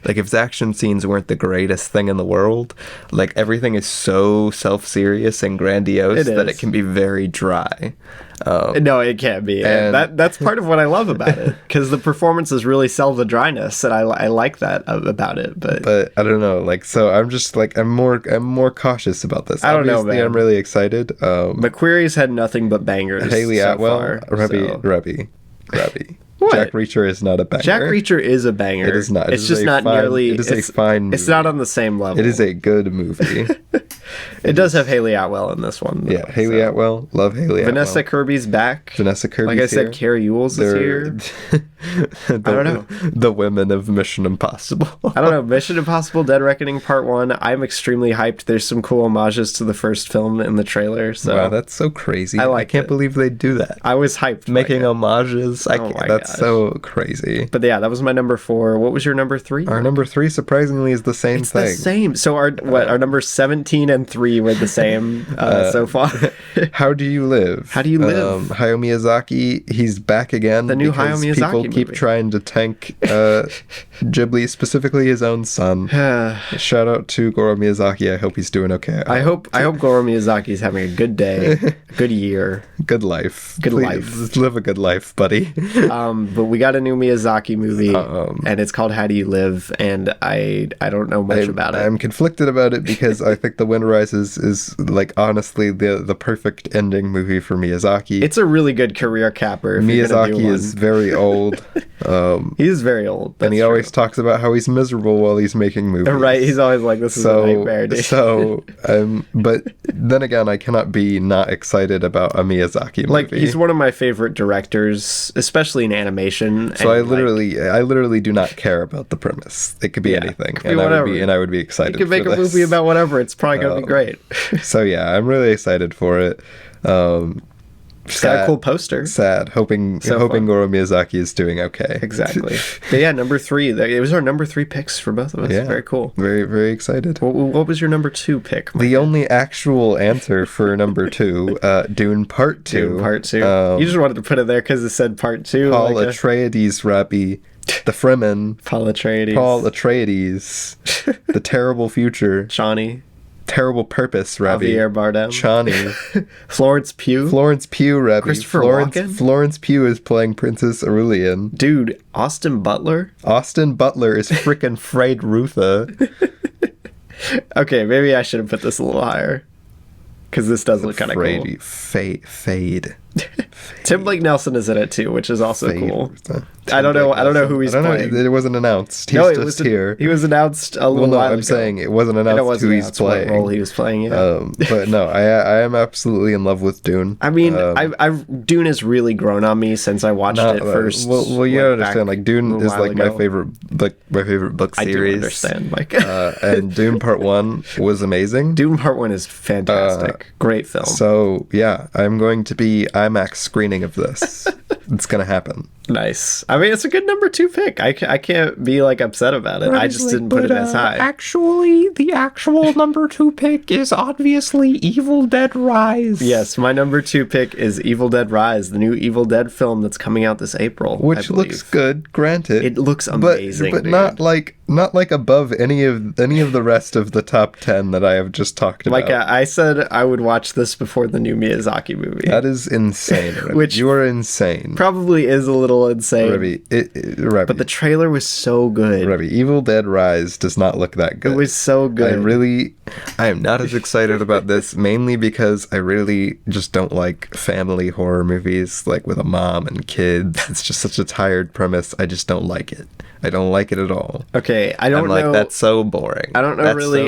like, if its action scenes weren't the greatest thing in the world, like everything is so self-serious and grandiose that it can be very dry. No, it can't be. And that's part of what I love about it, because the performances really sell the dryness, and I like that about it. But I don't know, like, so I'm just like, I'm more cautious about this. I don't know, man. I'm really excited. McQuarrie's had nothing but bangers. Haley so Atwell, far, Robbie. What? Jack Reacher is not a banger. Jack Reacher is a banger. It is not. It's just not nearly. It is a fine movie. It's not on the same level. It is a good movie. It does have Haley Atwell in this one, though. Yeah, Haley Atwell. Love Haley Atwell. Vanessa Kirby's back. Vanessa Kirby's Like I said, here. Carrie Ewell's is here. I don't know. The women of Mission Impossible. I don't know. Mission Impossible Dead Reckoning Part 1. I'm extremely hyped. There's some cool homages to the first film in the trailer. So. Wow, that's so crazy. I can't believe they do that. I was hyped. Making homages. That's so crazy. But yeah, that was my number 4. What was your number 3? Our number 3 surprisingly is the same thing. It's the same. So our number 17 and 3 were the same so far. How Do You Live? How Do You Live? Hayao Miyazaki, he's back again. The new Hayao Miyazaki people keep movie. Trying to tank Ghibli, specifically his own son. Shout out to Goro Miyazaki. I hope he's doing okay. I hope Goro Miyazaki's having a good day, a good year, good life. Good life. Just live a good life, buddy. But we got a new Miyazaki movie, and it's called How Do You Live? And I don't know much about it. I'm conflicted about it, because I think The Wind Rises is like, honestly, the perfect ending movie for Miyazaki. It's a really good career capper. Miyazaki is very old. He is very old, and he always talks about how he's miserable while he's making movies. Right, he's always like, this is a nightmare, dude. But then again, I cannot be not excited about a Miyazaki movie. Like, he's one of my favorite directors, especially in animation. So I literally do not care about the premise. It could be anything, and I would be excited. You could make a movie about whatever. It's probably gonna be great. So yeah, I'm really excited for it. It's got a cool poster. Sad. Hoping Goro Miyazaki is doing okay. Exactly. But yeah, number 3. It was our number 3 picks for both of us. Yeah. Very cool. Very, very excited. What was your number 2 pick, Micah? The only actual answer for number 2, Dune Part 2. Dune Part 2. You just wanted to put it there because it said Part 2. Paul Atreides, Robbie, the Fremen. Paul Atreides. The terrible future. Johnny. Terrible purpose, Robbie. Javier Bardem. Chani. Florence Pugh, Robbie. Christopher Walken. Florence Pugh is playing Princess Aurelian. Dude, Austin Butler is frickin' Freyed Rutha. Okay, maybe I should have put this a little higher, because this does look kind of cool. Fade. Tim Blake Nelson is in it too, which is also cool. I don't know who he's playing. It wasn't announced. He's here. He was announced a little while ago. I'm saying it wasn't announced who he's playing. What role he was playing. Yeah. But no, I am absolutely in love with Dune. I mean, Dune has really grown on me since I watched it first. Well, you gotta understand. Like, Dune is like my favorite book series. I do understand, Mike. And Dune Part 1 was amazing. Dune Part 1 is fantastic. Great film. So yeah, I'm going to be IMAX screening of this. It's gonna happen. Nice. I mean, it's a good number 2 pick. I can't be like upset about it. I just didn't put it as high. Actually, the actual number 2 pick is obviously Evil Dead Rise. Yes, my number 2 pick is Evil Dead Rise, the new Evil Dead film that's coming out this April. Which looks good, granted. It looks amazing, but not like above any of the rest of the top 10 that I have just talked about. Micah, I said I would watch this before the new Miyazaki movie. That is insane. Which you are insane. Probably is a little insane. Robbie, but the trailer was so good. Robbie, Evil Dead Rise does not look that good. It was so good. I am not as excited about this, mainly because I really just don't like family horror movies, like with a mom and kids. It's just such a tired premise. I just don't like it. I don't like it at all. Okay, I don't know. Like, that's so boring. I don't know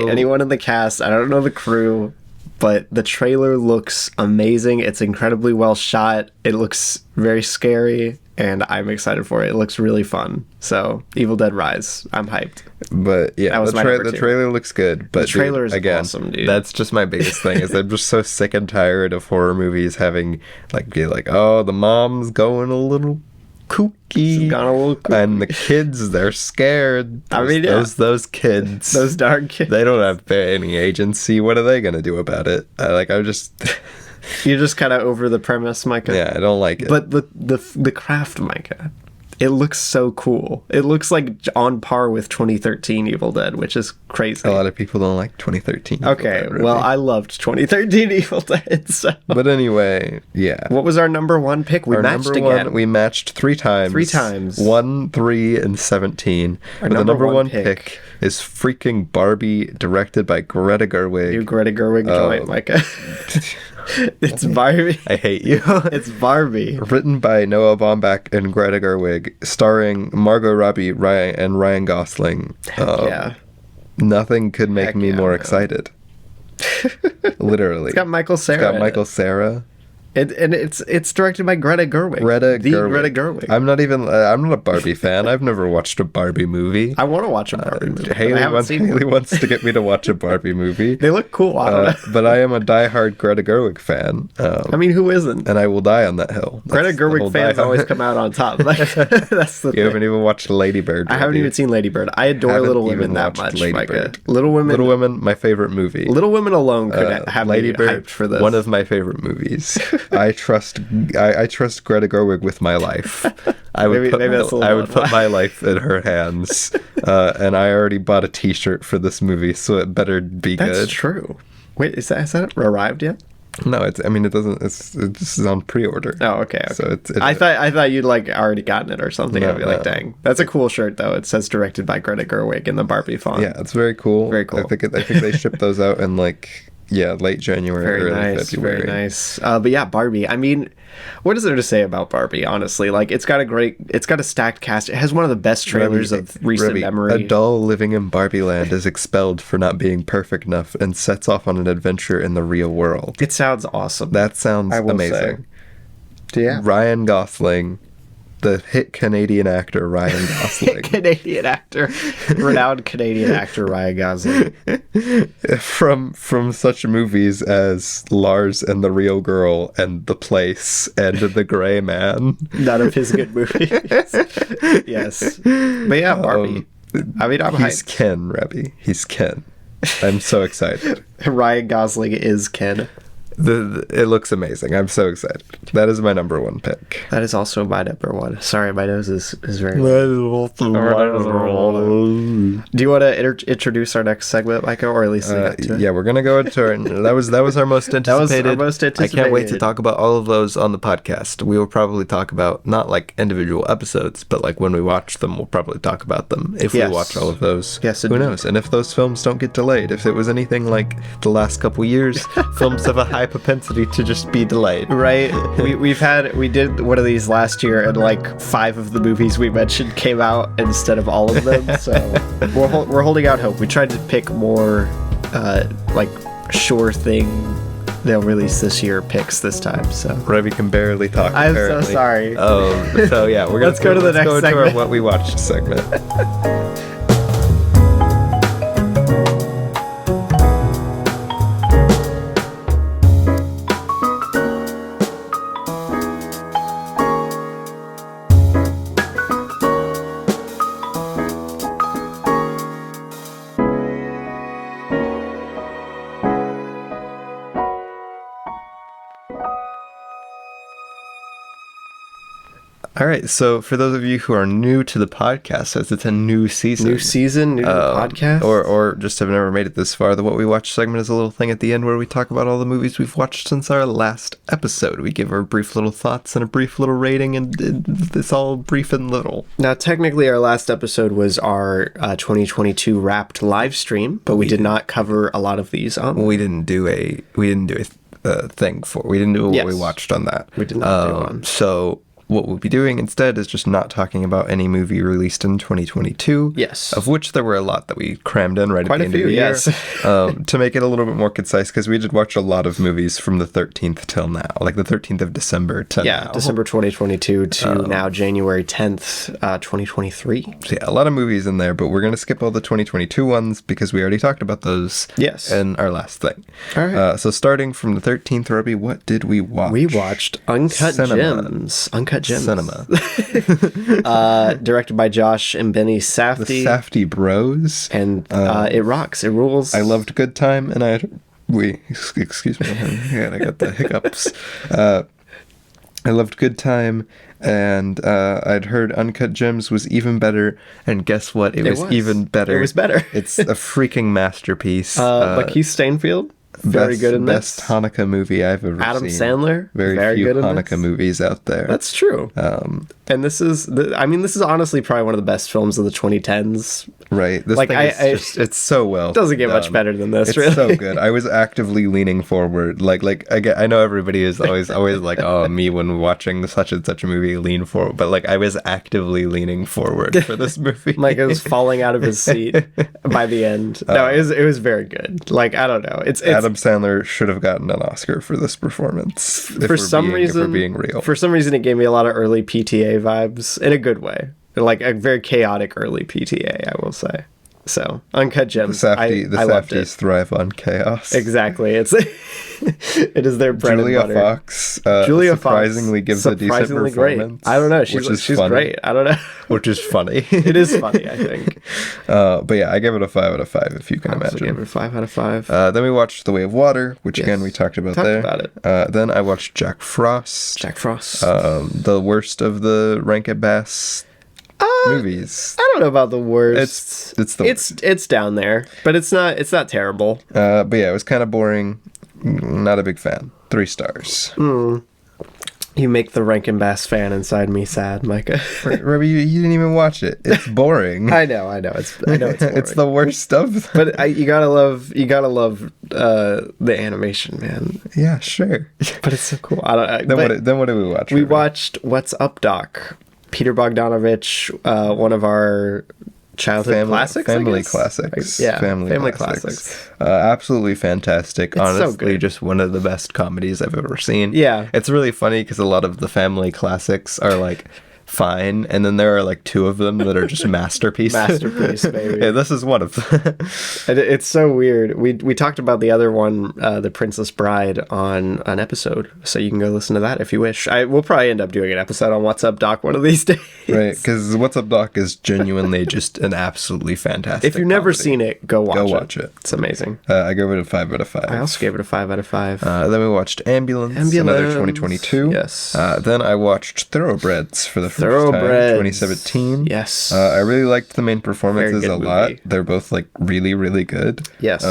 anyone in the cast. I don't know the crew. But the trailer looks amazing. It's incredibly well shot. It looks very scary. and I'm excited for it. It looks really fun. So, Evil Dead Rise, I'm hyped. But yeah, the trailer looks good. But the trailer is again, awesome, dude. That's just my biggest thing is I'm just so sick and tired of horror movies having be like, oh, the mom's going a little kooky, and the kids, they're scared. Those kids, those dark kids, they don't have any agency. What are they gonna do about it? I'm just you're just kind of over the premise, Micah. Yeah, I don't like it. But the craft, Micah, it looks so cool. It looks like on par with 2013 Evil Dead, which is crazy. A lot of people don't like 2013 okay, Evil Dead, well, I loved 2013 Evil Dead, so. But anyway, yeah. What was our number one pick? We matched again. We matched 3 times. 3 times. 1, 3, and 17. But the number one pick is freaking Barbie, directed by Greta Gerwig. You Greta Gerwig joint, Micah. It's Barbie. I hate you. It's Barbie. Written by Noah Baumbach and Greta Gerwig, starring Margot Robbie and Ryan Gosling. Yeah. Nothing could make me more excited. Literally. It's got Michael Cera. It's got Michael Cera. And it's directed by Greta Gerwig. Greta Gerwig. I'm not a Barbie fan. I've never watched a Barbie movie. I want to watch a Barbie movie. Haley wants to get me to watch a Barbie movie. They look cool. I don't know. But I am a diehard Greta Gerwig fan. I mean, who isn't? And I will die on that hill. Greta Gerwig fans always come out on top. That's the thing. You haven't even watched Lady Bird. I haven't even seen Lady Bird. I adore Little Women that much, Micah. Little Women, my favorite movie. Little Women alone could have Lady Bird hyped for this. One of my favorite movies. I trust Greta Gerwig with my life. I would put my life in her hands. And I already bought a T-shirt for this movie, so it better be good. That's true. Wait, has that arrived yet? No, it doesn't. This is on pre-order. Oh, okay. So I thought you'd already gotten it or something. I'd be like, dang, that's a cool shirt though. It says directed by Greta Gerwig in the Barbie font. Yeah, it's very cool. Very cool. I think they ship those out in late January, early February. Very nice. But yeah, Barbie. I mean, what is there to say about Barbie, honestly? It's got a stacked cast. It has one of the best trailers of recent memory. A doll living in Barbie land is expelled for not being perfect enough and sets off on an adventure in the real world. It sounds awesome. That sounds amazing. Yeah. Ryan Gosling, the hit Canadian actor Ryan Gosling. Renowned Canadian actor Ryan Gosling. From such movies as Lars and the Real Girl and The Place and The Gray Man. None of his good movies. Yes. But yeah, Barbie. I'm He's hyped. Ken, Robbie. He's Ken. I'm so excited. Ryan Gosling is Ken. It looks amazing. I'm so excited. That is my number one pick. That is also my number one. Sorry, my nose is very. Do you want to introduce our next segment, Micah, or at least yeah, we're gonna go into our. That was our most anticipated. I can't wait to talk about all of those on the podcast. We will probably talk about not individual episodes, but when we watch them, we'll probably talk about them if we watch all of those. Yes, who knows? And if those films don't get delayed, if it was anything like the last couple years, films have a high propensity to just be delayed. Right. We did one of these last year, and 5 of the movies we mentioned came out instead of all of them. So we're holding out hope. We tried to pick more sure thing they'll release this year picks this time. So Robbie can barely talk. I'm apparently. so sorry. So yeah, let's go to the next segment. Our what we watched segment. All right, so for those of you who are new to the podcast, as it's a new season, new podcast, or just have never made it this far, the What We Watch segment is a little thing at the end where we talk about all the movies we've watched since our last episode. We give our brief little thoughts and a brief little rating, and it's all brief and little. Now, technically, our last episode was our 2022 wrapped live stream, but we did not cover a lot of these on. We didn't do a thing for. We didn't do what we watched on that. We did not do one. So what we'll be doing instead is just not talking about any movie released in 2022. Yes. Of which there were a lot that we crammed in Quite at the end of the yes. year. To make it a little bit more concise, because we did watch a lot of movies from the 13th till now, like the 13th of December to now. December 2022 to now January 10th, 2023. So yeah, a lot of movies in there, but we're going to skip all the 2022 ones because we already talked about those in our last thing. All right. So starting from the 13th, Robbie, what did we watch? We watched Uncut Gems. Uncut Gems. Cinema. Directed by Josh and Benny Safdie. The Safdie Bros. And it rocks. It rules. I loved Good Time, and excuse me, I got the hiccups. I loved Good Time, and I'd heard Uncut Gems was even better, and guess what? It was even better. It was better. It's a freaking masterpiece. Lakeith Stanfield, very good in this. Best Hanukkah movie I've ever Adam seen. Sandler, very few good in Hanukkah this. movies out there. That's true. And this is, this is honestly probably one of the best films of the 2010s. Right. This like, thing is just, it's so well. It doesn't get done. much better than this, it's really. so good. I was actively leaning forward. I know everybody is always like, oh, me when watching such and such a movie, lean forward. But like, I was actively leaning forward for this movie. Micah was falling out of his seat by the end. No, it was very good. Like, I don't know. It's Adam Sandler should have gotten an Oscar for this performance. If we're being real. For some reason, it gave me a lot of early PTA vibes in a good way. Like a very chaotic early PTA, I will say. So, Uncut Gems. The Safdies thrive on chaos. Exactly. It is their bread Julia and butter. Fox surprisingly gives a decent performance. Great. I don't know. She's great. I don't know. Which is funny. It is funny, I think. But yeah, I give it a 5 out of 5 if you can imagine. I give it a 5 out of 5. Then we watched The Way of Water, which again we talked about it. Then I watched Jack Frost. The worst of the Rankin Bass movies. I don't know about the worst. It's down there, but it's not terrible. But yeah, it was kind of boring. Not a big fan. 3 stars. You make the Rankin Bass fan inside me sad, Micah. Robbie, you didn't even watch it. It's boring. I know. It's boring. It's the worst stuff. But you gotta love the animation, man. Yeah, sure. But it's so cool. Then what did we watch? We watched What's Up, Doc? Peter Bogdanovich, one of our childhood classics. Family classics. Yeah, family classics. Absolutely fantastic. It's honestly, so good. Just one of the best comedies I've ever seen. Yeah. It's really funny because a lot of the family classics are like fine, and then there are like 2 of them that are just masterpiece, baby. Yeah, this is one of them. It's so weird. We talked about the other one, The Princess Bride, on an episode, so you can go listen to that if you wish. We'll probably end up doing an episode on What's Up, Doc one of these days. Right, because What's Up, Doc is genuinely just an absolutely fantastic If you've never seen it, go watch it. It's amazing. I gave it a 5 out of 5. I also gave it a 5 out of 5. Then we watched Ambulance, another 2022. Yes. Then I watched Thoroughbreds for the first time, 2017. Yes. I really liked the main performances a lot. Movie. They're both like really, really good. Yes.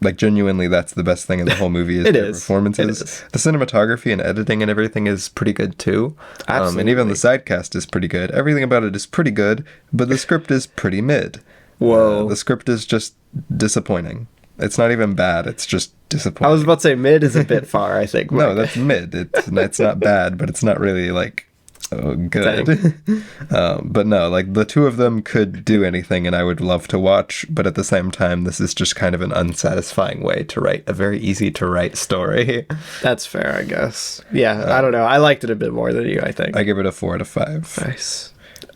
Like genuinely, that's the best thing in the whole movie is their performances. It is. The cinematography and editing and everything is pretty good too. Absolutely. And even the side cast is pretty good. Everything about it is pretty good, but the script is pretty mid. Whoa. The script is just disappointing. It's not even bad. It's just disappointing. I was about to say mid is a bit far, I think. No, that's mid. It's not bad, but it's not really like good. But no, like the 2 of them could do anything and I would love to watch, but at the same time this is just kind of an unsatisfying way to write a very easy to write story. That's fair, I guess. Yeah, I don't know. I liked it a bit more than you, I think. I give it a 4 out of 5. Nice.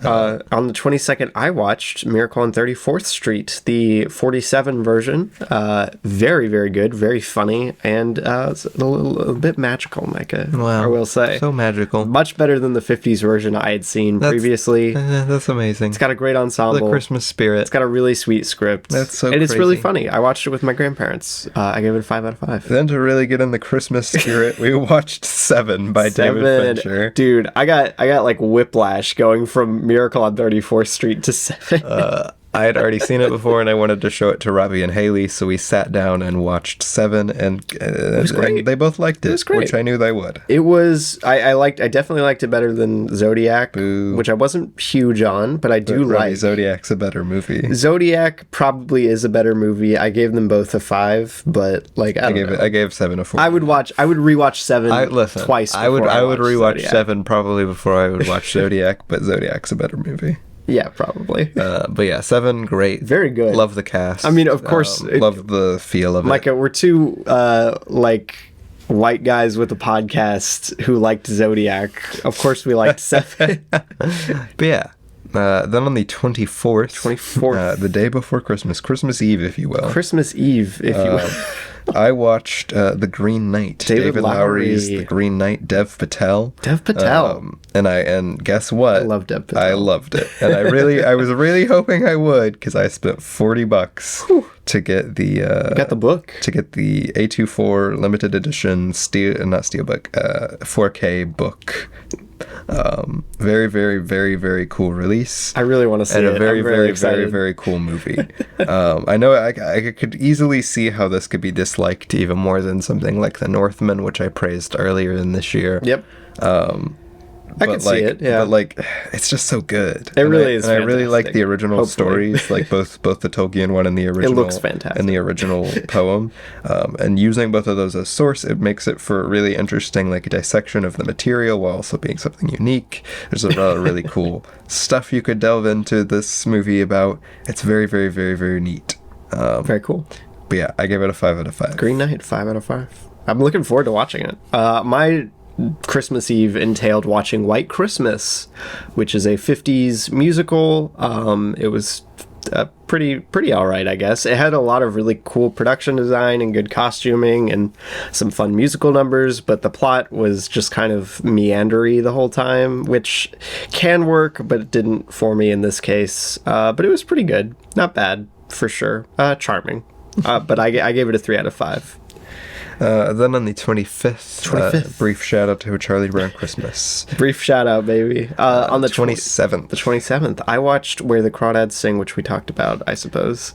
On the 22nd, I watched Miracle on 34th Street, the 47 version. Very, very good, very funny, and it's a bit magical, Micah. Wow. I will say. So magical. Much better than the 50s version I had seen previously. That's amazing. It's got a great ensemble. The Christmas spirit. It's got a really sweet script. That's so And crazy. it's really funny. I watched it with my grandparents. I gave it a 5 out of 5. Then to really get in the Christmas spirit, we watched Seven by David Fincher. Dude, I got like whiplash going from Miracle on 34th Street to 7. I had already seen it before, and I wanted to show it to Robbie and Haley, so we sat down and watched Seven, and it was great. And they both liked it, was great. Which I knew they would. It was, I definitely liked it better than Zodiac, Boo. Which I wasn't huge on, but I do like. Zodiac's a better movie. Zodiac probably is a better movie. I gave them both a 5, but like I gave Seven a 4. I would rewatch Seven twice. I would rewatch Zodiac. Seven probably before I would watch Zodiac, but Zodiac's a better movie. Yeah, probably. But yeah, Seven, great. Very good. Love the cast. I mean, of course. Love the feel of Micah, we're two, like, white guys with a podcast who liked Zodiac. Of course we liked Seven. But yeah. Then on the 24th, the day before Christmas Eve, if you will. Christmas Eve, if you will. I watched The Green Knight. David Lowery's The Green Knight. Dev Patel. And guess what? I love Dev Patel. I loved it, and I was really hoping I would, because I spent $40 to get the. You got the book. To get the A24 limited edition 4K book. Very, very, very, very cool release. I really want to see it. And a very, very, very, very cool movie. I know I could easily see how this could be disliked even more than something like The Northman, which I praised earlier in this year. Yep. I can see it, yeah. But like, it's just so good. It really is. And I really like the original stories, like both the Tolkien one and the original. It looks fantastic. And the original poem, and using both of those as source, it makes it for a really interesting like dissection of the material while also being something unique. There's a lot of really cool stuff you could delve into this movie about. It's very, very, very, very neat. Very cool. But yeah, I gave it a 5 out of 5. Green Knight, 5 out of 5. I'm looking forward to watching it. My Christmas Eve entailed watching White Christmas, which is a 50s musical. It was pretty all right, I guess. It had a lot of really cool production design and good costuming and some fun musical numbers, but the plot was just kind of meandery the whole time, which can work, but it didn't for me in this case. But it was pretty good. Not bad, for sure. Charming. But I gave it a 3 out of 5. Then on the 25th, brief shout out to Charlie Brown Christmas. Brief shout out, baby. On the 27th. The 27th. I watched Where the Crawdads Sing, which we talked about, I suppose.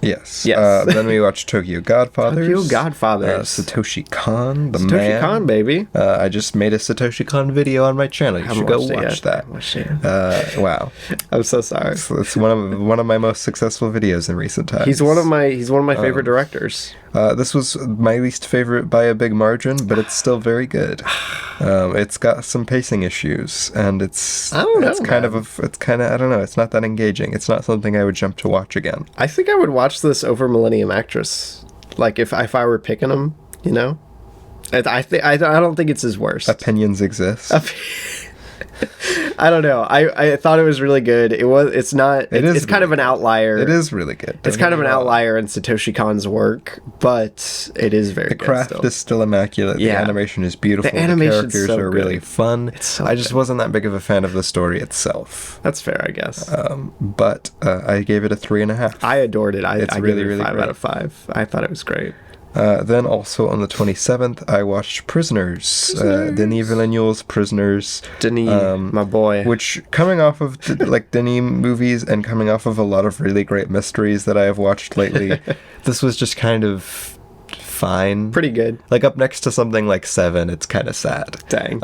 Yes. Then we watched Tokyo Godfathers. Satoshi Kon, man. Satoshi Kon, baby. I just made a Satoshi Kon video on my channel. You should go watch that. Wow. I'm so sorry. It's one of my most successful videos in recent times. He's one of my favorite directors. This was my least favorite by a big margin, but it's still very good. It's got some pacing issues, and it's I don't know. It's not that engaging. It's not something I would jump to watch again. I think I would watch this over Millennium Actress. Like if I were picking them, you know. I don't think it's his worst. Opinions exist. I don't know. I thought it was really good. It's kind of an outlier. It is really good. It's kind of an outlier in Satoshi Kon's work, but it is very good. The craft is still immaculate. The animation is beautiful. The characters are really fun. I just wasn't that big of a fan of the story itself. That's fair, I guess. But I gave it a 3.5. I adored it. I really, gave it a 5 great. out of 5. I thought it was great. Then also on the 27th, I watched Prisoners. Denis Villeneuve's Prisoners. Denis, my boy. Which, coming off of Denis movies and coming off of a lot of really great mysteries that I have watched lately, this was just kind of fine. Pretty good. Like up next to something like Seven, it's kind of sad. Dang.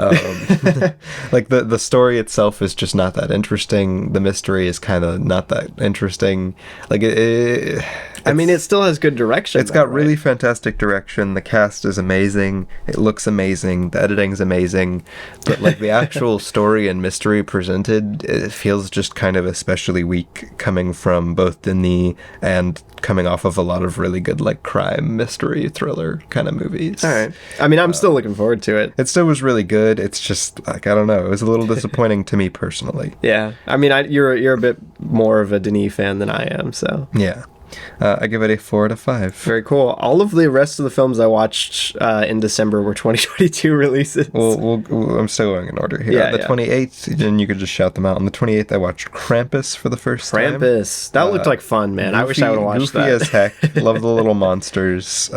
Like the story itself is just not that interesting. The mystery is kind of not that interesting. Like I mean, it still has good direction. It's got really fantastic direction. The cast is amazing. It looks amazing. The editing's amazing. But like the actual story and mystery presented, it feels just kind of especially weak coming from both Denis and coming off of a lot of really good like crime mystery thriller kind of movies. All right. I mean, I'm still looking forward to it. It still was really good. It's just like, I don't know. It was a little disappointing to me personally. Yeah. I mean, you're a bit more of a Denis fan than I am, so. Yeah. I give it a 4 out of 5. Very cool. All of the rest of the films I watched in December were 2022 releases. I'm still going in order here. Yeah, On the 28th, then you could just shout them out. On the 28th, I watched Krampus for the first time. Krampus. That looked like fun, man. I wish I would have watched goofy that. As heck. Love the little monsters.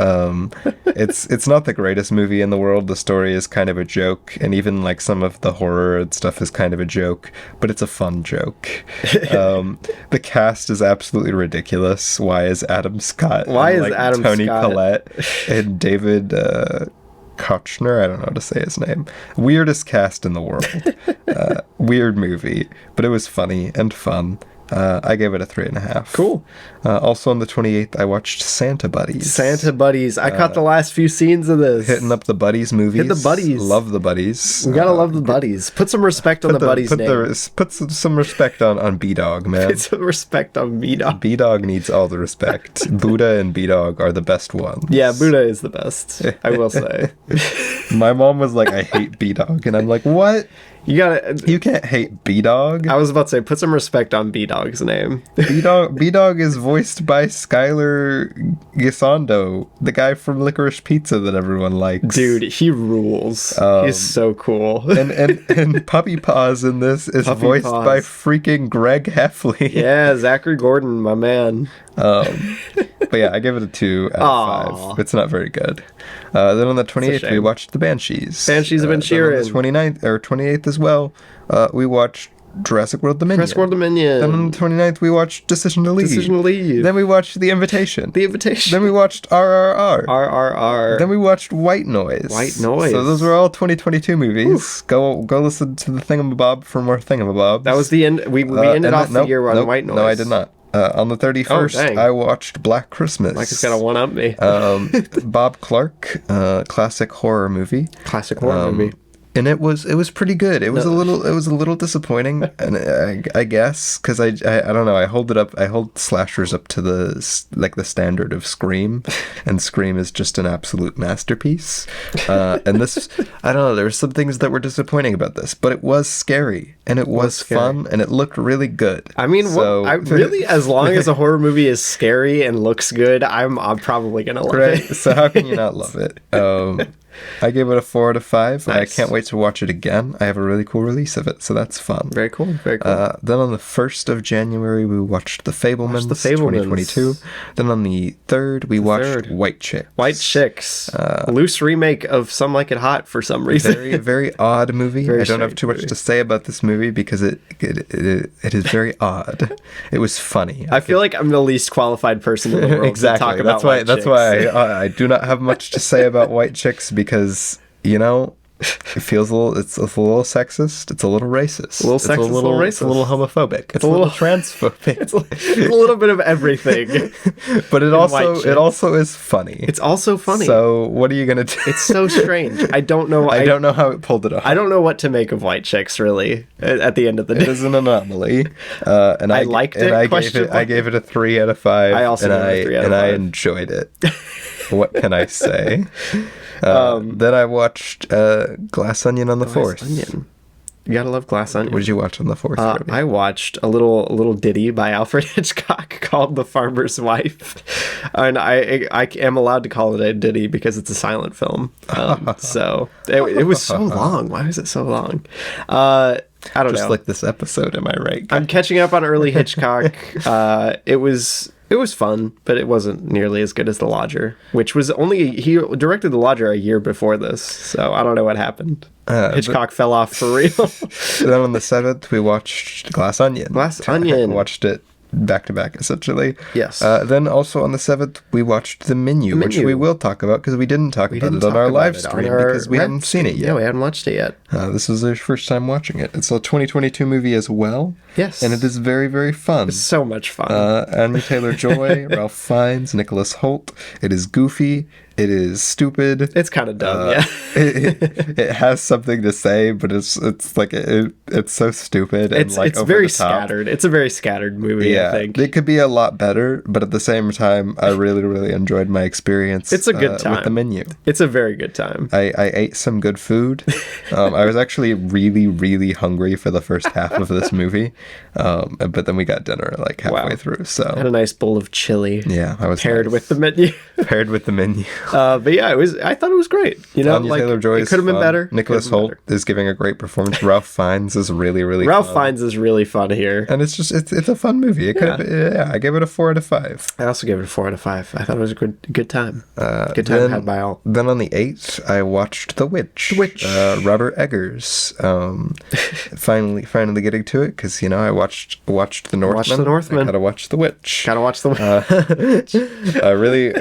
It's not the greatest movie in the world. The story is kind of a joke, and even like some of the horror and stuff is kind of a joke, but it's a fun joke. The cast is absolutely ridiculous. Why is Adam Scott? Why is like, Adam Tony Scott? Collette and David Kochner? I don't know how to say his name. Weirdest cast in the world. Weird movie, but it was funny and fun. I gave it a 3.5. Cool. Also on the 28th, I watched Santa Buddies. Santa Buddies. I caught the last few scenes of this. Hitting up the Buddies movies. Hit the Buddies. Love the Buddies. We gotta love the Buddies. Put some respect on the Buddies' name. Put some respect on B-Dog, man. Put some respect on B-Dog. B-Dog needs all the respect. Buddha and B-Dog are the best ones. Yeah, Buddha is the best, I will say. My mom was like, I hate B-Dog. And I'm like, what? You can't hate B-Dog. I was about to say, put some respect on B-Dog's name. B-Dog is voiced by Skylar Gisondo, the guy from Licorice Pizza that everyone likes. Dude, he rules. He's so cool. and Puppy Paws in this is voiced by freaking Greg Heffley. Yeah, Zachary Gordon, my man. But yeah, I give it a 2 out of 5. It's not very good. Then on the 28th, we watched The Banshees. Banshees of Inisherin. On the 29th, or 28th as well, we watched Jurassic World Dominion. Jurassic World Dominion. Then on the 29th, we watched Decision to Leave. Then we watched The Invitation. Then we watched RRR. Then we watched White Noise. So those were all 2022 movies. Oof. Go listen to the Thingamabob for more Thingamabobs. That was the end. We ended off the year on White Noise. No, I did not. On the 31st, I watched Black Christmas. Micah's got a one-up me. Bob Clark, classic horror movie. And it was pretty good. It was a little disappointing, and I guess because I don't know. I hold slashers up to the standard of Scream, and Scream is just an absolute masterpiece. And this, I don't know. There were some things that were disappointing about this, but it was scary and it was fun and it looked really good. I mean, really, as long as a horror movie is scary and looks good, I'm probably gonna love it. So how can you not love it? I gave it a 4 out of 5. Nice. I can't wait to watch it again. I have a really cool release of it, so that's fun. Very cool. Then on the 1st of January, we watched The Fabelmans, 2022. Then on the 3rd, we watched White Chicks. White Chicks. Loose remake of Some Like It Hot for some reason. Very, very odd movie. I don't have too much to say about this movie because it is very odd. It was funny. I feel like I'm the least qualified person in the world to talk about White Chicks. That's why I do not have much to say about White Chicks because, you know, it feels it's a little sexist. It's a little racist. It's a little racist. It's a little homophobic. It's a little transphobic. It's a little bit of everything. But it also is funny. It's also funny. So what are you gonna do? It's so strange. I don't know. I don't know how it pulled it off. I don't know what to make of White Chicks. Really, at the end of the day, it is an anomaly. And I liked it. And I gave it a 3 out of 5. I also gave it a 3 out of 5. And I enjoyed it. What can I say? Then I watched Glass Onion on the 4th. Onion. You gotta love Glass Onion. What did you watch on the 4th? I watched a little ditty by Alfred Hitchcock called "The Farmer's Wife," and I am allowed to call it a ditty because it's a silent film. So it was so long. Why was it so long? I don't know. Just like this episode, am I right? I'm catching up on early Hitchcock. It was fun, but it wasn't nearly as good as The Lodger, which was he directed The Lodger a year before this, so I don't know what happened. Hitchcock fell off for real. Then on the 7th, we watched Glass Onion. Watched it back to back, essentially. Yes. Then also on the 7th, we watched The Menu, which we will talk about because we didn't talk about it on our live stream because we hadn't seen it yet. Yeah, we hadn't watched it yet. This was our first time watching it. It's a 2022 movie as well. Yes. And it is very, very fun. It's so much fun. Anya Taylor-Joy, Ralph Fiennes, Nicholas Hoult. It is goofy. It is stupid. It's kind of dumb, yeah. it has something to say, but it's like it's so stupid. It's like it's very scattered. It's a very scattered movie. Yeah, I think it could be a lot better, but at the same time, I really enjoyed my experience. It's a good time with the menu. It's a very good time. I ate some good food. I was actually really hungry for the first half of this movie, but then we got dinner like halfway through. So I had a nice bowl of chili. Yeah, I was paired with the menu. Paired with the menu. But yeah, I thought it was great. You know, Anya Taylor-Joy it could have been better. Nicholas Hoult is giving a great performance. Ralph Fiennes is really Ralph fun. Fiennes is really fun here, and it's a fun movie. It I gave it a 4 out of 5. I also gave it a 4 out of 5. I thought it was a good time. Good time had by all. Then on the 8th, I watched The Witch. Robert Eggers. Finally getting to it because I watched The Northman. I gotta watch The Witch. Gotta watch The Witch. Really,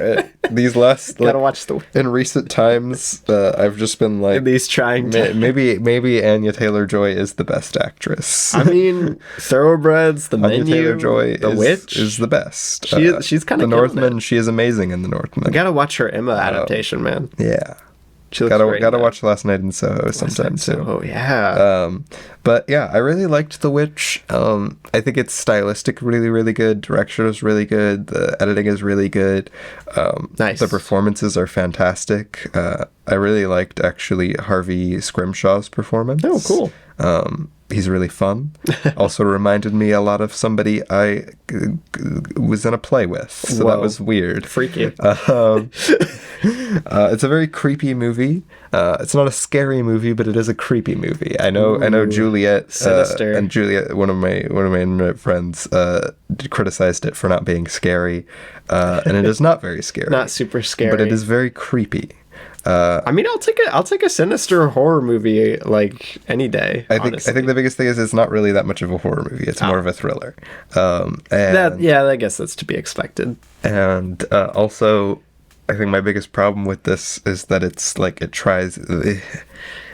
these last gotta watch The Witch. In recent times, I've just been like in these trying times. Maybe Anya Taylor-Joy is the best actress. I mean, Thoroughbreds, The Menu, Anya Taylor-Joy The Witch is the best. She's kind of The Northman. She is amazing in The Northman. You gotta watch her Emma adaptation, man. Yeah. She looks great. Gotta watch Last Night in Soho sometime too. Oh yeah. But yeah, I really liked The Witch. I think it's stylistic really good. Direction is really good. The editing is really good. Nice. The performances are fantastic. I really liked actually Harvey Scrimshaw's performance. Oh, cool. He's really fun. Also reminded me a lot of somebody I was in a play with, so that was weird. Freaky. It's a very creepy movie. It's not a scary movie, but it is a creepy movie. I know Juliet, sinister. And Juliet, one of my internet friends, criticized it for not being scary, and it is not very scary. Not super scary, but it is very creepy. I mean, I'll take a sinister horror movie like any day. I think the biggest thing is it's not really that much of a horror movie. It's more of a thriller. I guess that's to be expected. And also, I think my biggest problem with this is that it's like it tries.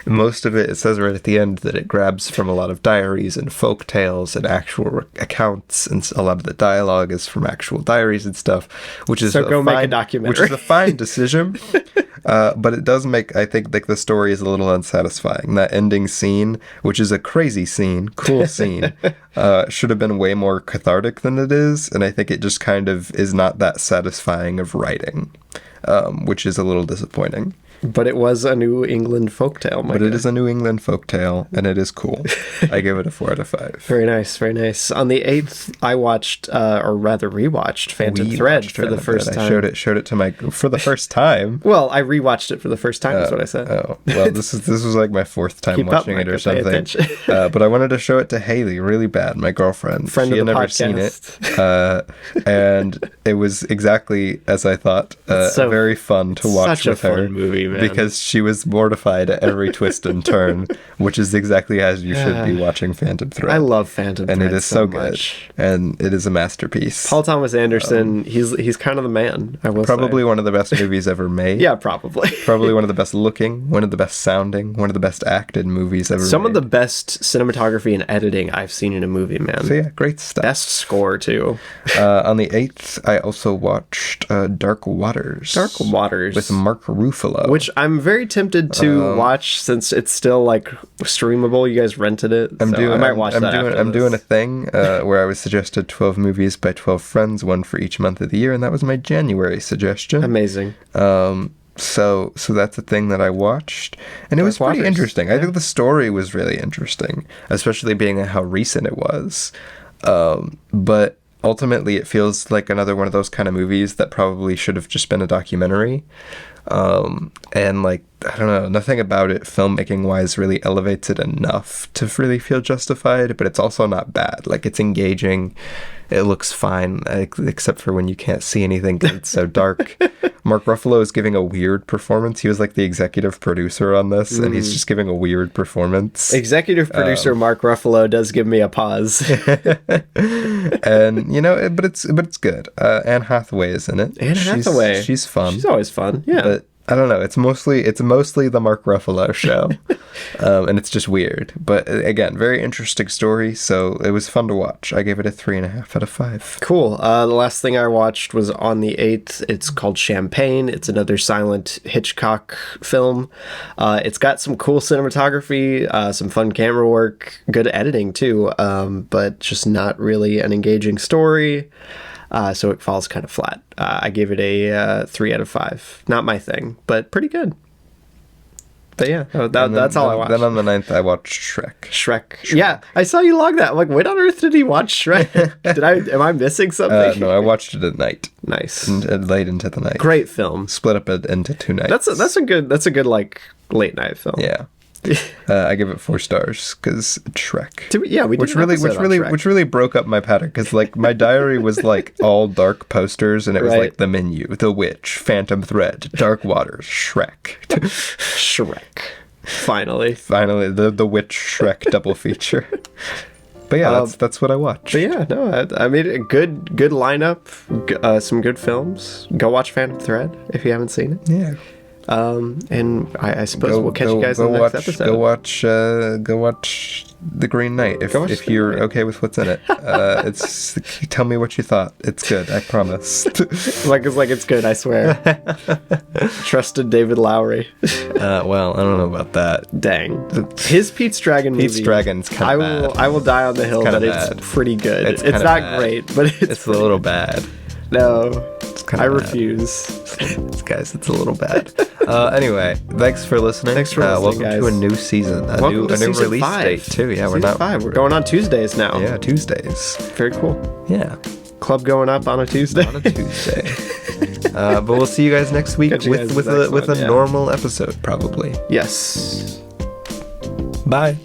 Most of it says right at the end that it grabs from a lot of diaries and folk tales and actual accounts, and a lot of the dialogue is from actual diaries and stuff, which is make a documentary. Which is a fine decision, but it does make, I think, like the story is a little unsatisfying. That ending scene, which is a crazy scene, cool scene, should have been way more cathartic than it is, and I think it just kind of is not that satisfying of writing, which is a little disappointing. But it was a New England folktale, Micah. But it is a New England folktale, and it is cool. I give it a 4 out of 5. Very nice, very nice. On the 8th, I watched, or rather rewatched, Phantom Thread for the first time. I showed it to my for the first time. Well, I rewatched it for the first time. Is what I said. Oh, well, this was like my 4th time Keep watching up, it or Micah, something. But I wanted to show it to Haley really bad, my girlfriend. Friend she of had the never podcast. seen it, and it was exactly as I thought. Very fun to watch with her. Such a fun movie, man. Because she was mortified at every twist and turn, which is exactly as you should be watching Phantom Thread. I love Phantom Thread, and it is so much. Good, and it is a masterpiece. Paul Thomas Anderson, he's kind of the man. I will probably say. One of the best movies ever made. Yeah, probably. Probably one of the best looking, one of the best sounding, one of the best acted movies ever. Some of the best cinematography and editing I've seen in a movie, man. So yeah, great stuff. Best score too. On the 8th, I also watched Dark Waters. Dark Waters with Mark Ruffalo, which I'm very tempted to watch since it's still like streamable. You guys rented it. I might watch that. I'm doing a thing where I was suggested 12 movies by 12 friends, one for each month of the year, and that was my January suggestion. Amazing. So that's a thing that I watched, and it was pretty interesting. I think the story was really interesting, especially being how recent it was. But ultimately, it feels like another one of those kind of movies that probably should have just been a documentary. And like, I don't know, nothing about it filmmaking wise really elevates it enough to really feel justified, but it's also not bad. Like, it's engaging. It looks fine, except for when you can't see anything because it's so dark. Mark Ruffalo is giving a weird performance. He was like the executive producer on this, and he's just giving a weird performance. Executive producer Mark Ruffalo does give me a pause. And but it's good. Anne Hathaway is in it. Anne Hathaway, she's fun. She's always fun. Yeah. But I don't know. It's mostly the Mark Ruffalo show, and it's just weird. But again, very interesting story. So it was fun to watch. I gave it a 3.5 out of 5. Cool. The last thing I watched was on the 8th. It's called Champagne. It's another silent Hitchcock film. It's got some cool cinematography, some fun camera work, good editing too, but just not really an engaging story. So it falls kind of flat. I gave it a 3 out of 5. Not my thing, but pretty good. But yeah, that's all I watched. Then on the 9th, I watched Shrek. Yeah, I saw you log that. I'm like, when on earth did he watch Shrek? Am I missing something? No, I watched it at night. Nice. Late into the night. Great film. Split up into 2 nights. That's a good like late night film. Yeah. I give it 4 stars because Shrek. We did which really broke up my pattern because like my diary was like all dark posters and it was like The Menu, The Witch, Phantom Thread, Dark Waters, Shrek. Finally, the Witch Shrek double feature. But yeah, that's what I watched. But yeah, no, I made a good lineup, some good films. Go watch Phantom Thread if you haven't seen it. Yeah. And I suppose we'll catch you guys in the next episode. Go watch The Green Knight if you're okay with what's in it. Tell me what you thought. It's good, I promise. it's good, I swear. Trusted David Lowery. Well, I don't know about that. Dang. His Pete's Dragon movie. Pete's Dragon's kind of bad. I will die on the hill that it's pretty good. It's not bad. Great, but it's a little bad. No. I refuse. Guys, it's a little bad. Anyway, thanks for listening. Welcome guys. To a new season. A new release 5. Date, too. Yeah, season 5. We're going on Tuesdays now. Yeah, Tuesdays. Very cool. Yeah. Club going up on a Tuesday. But we'll see you guys next week with a normal episode, probably. Yes. Bye.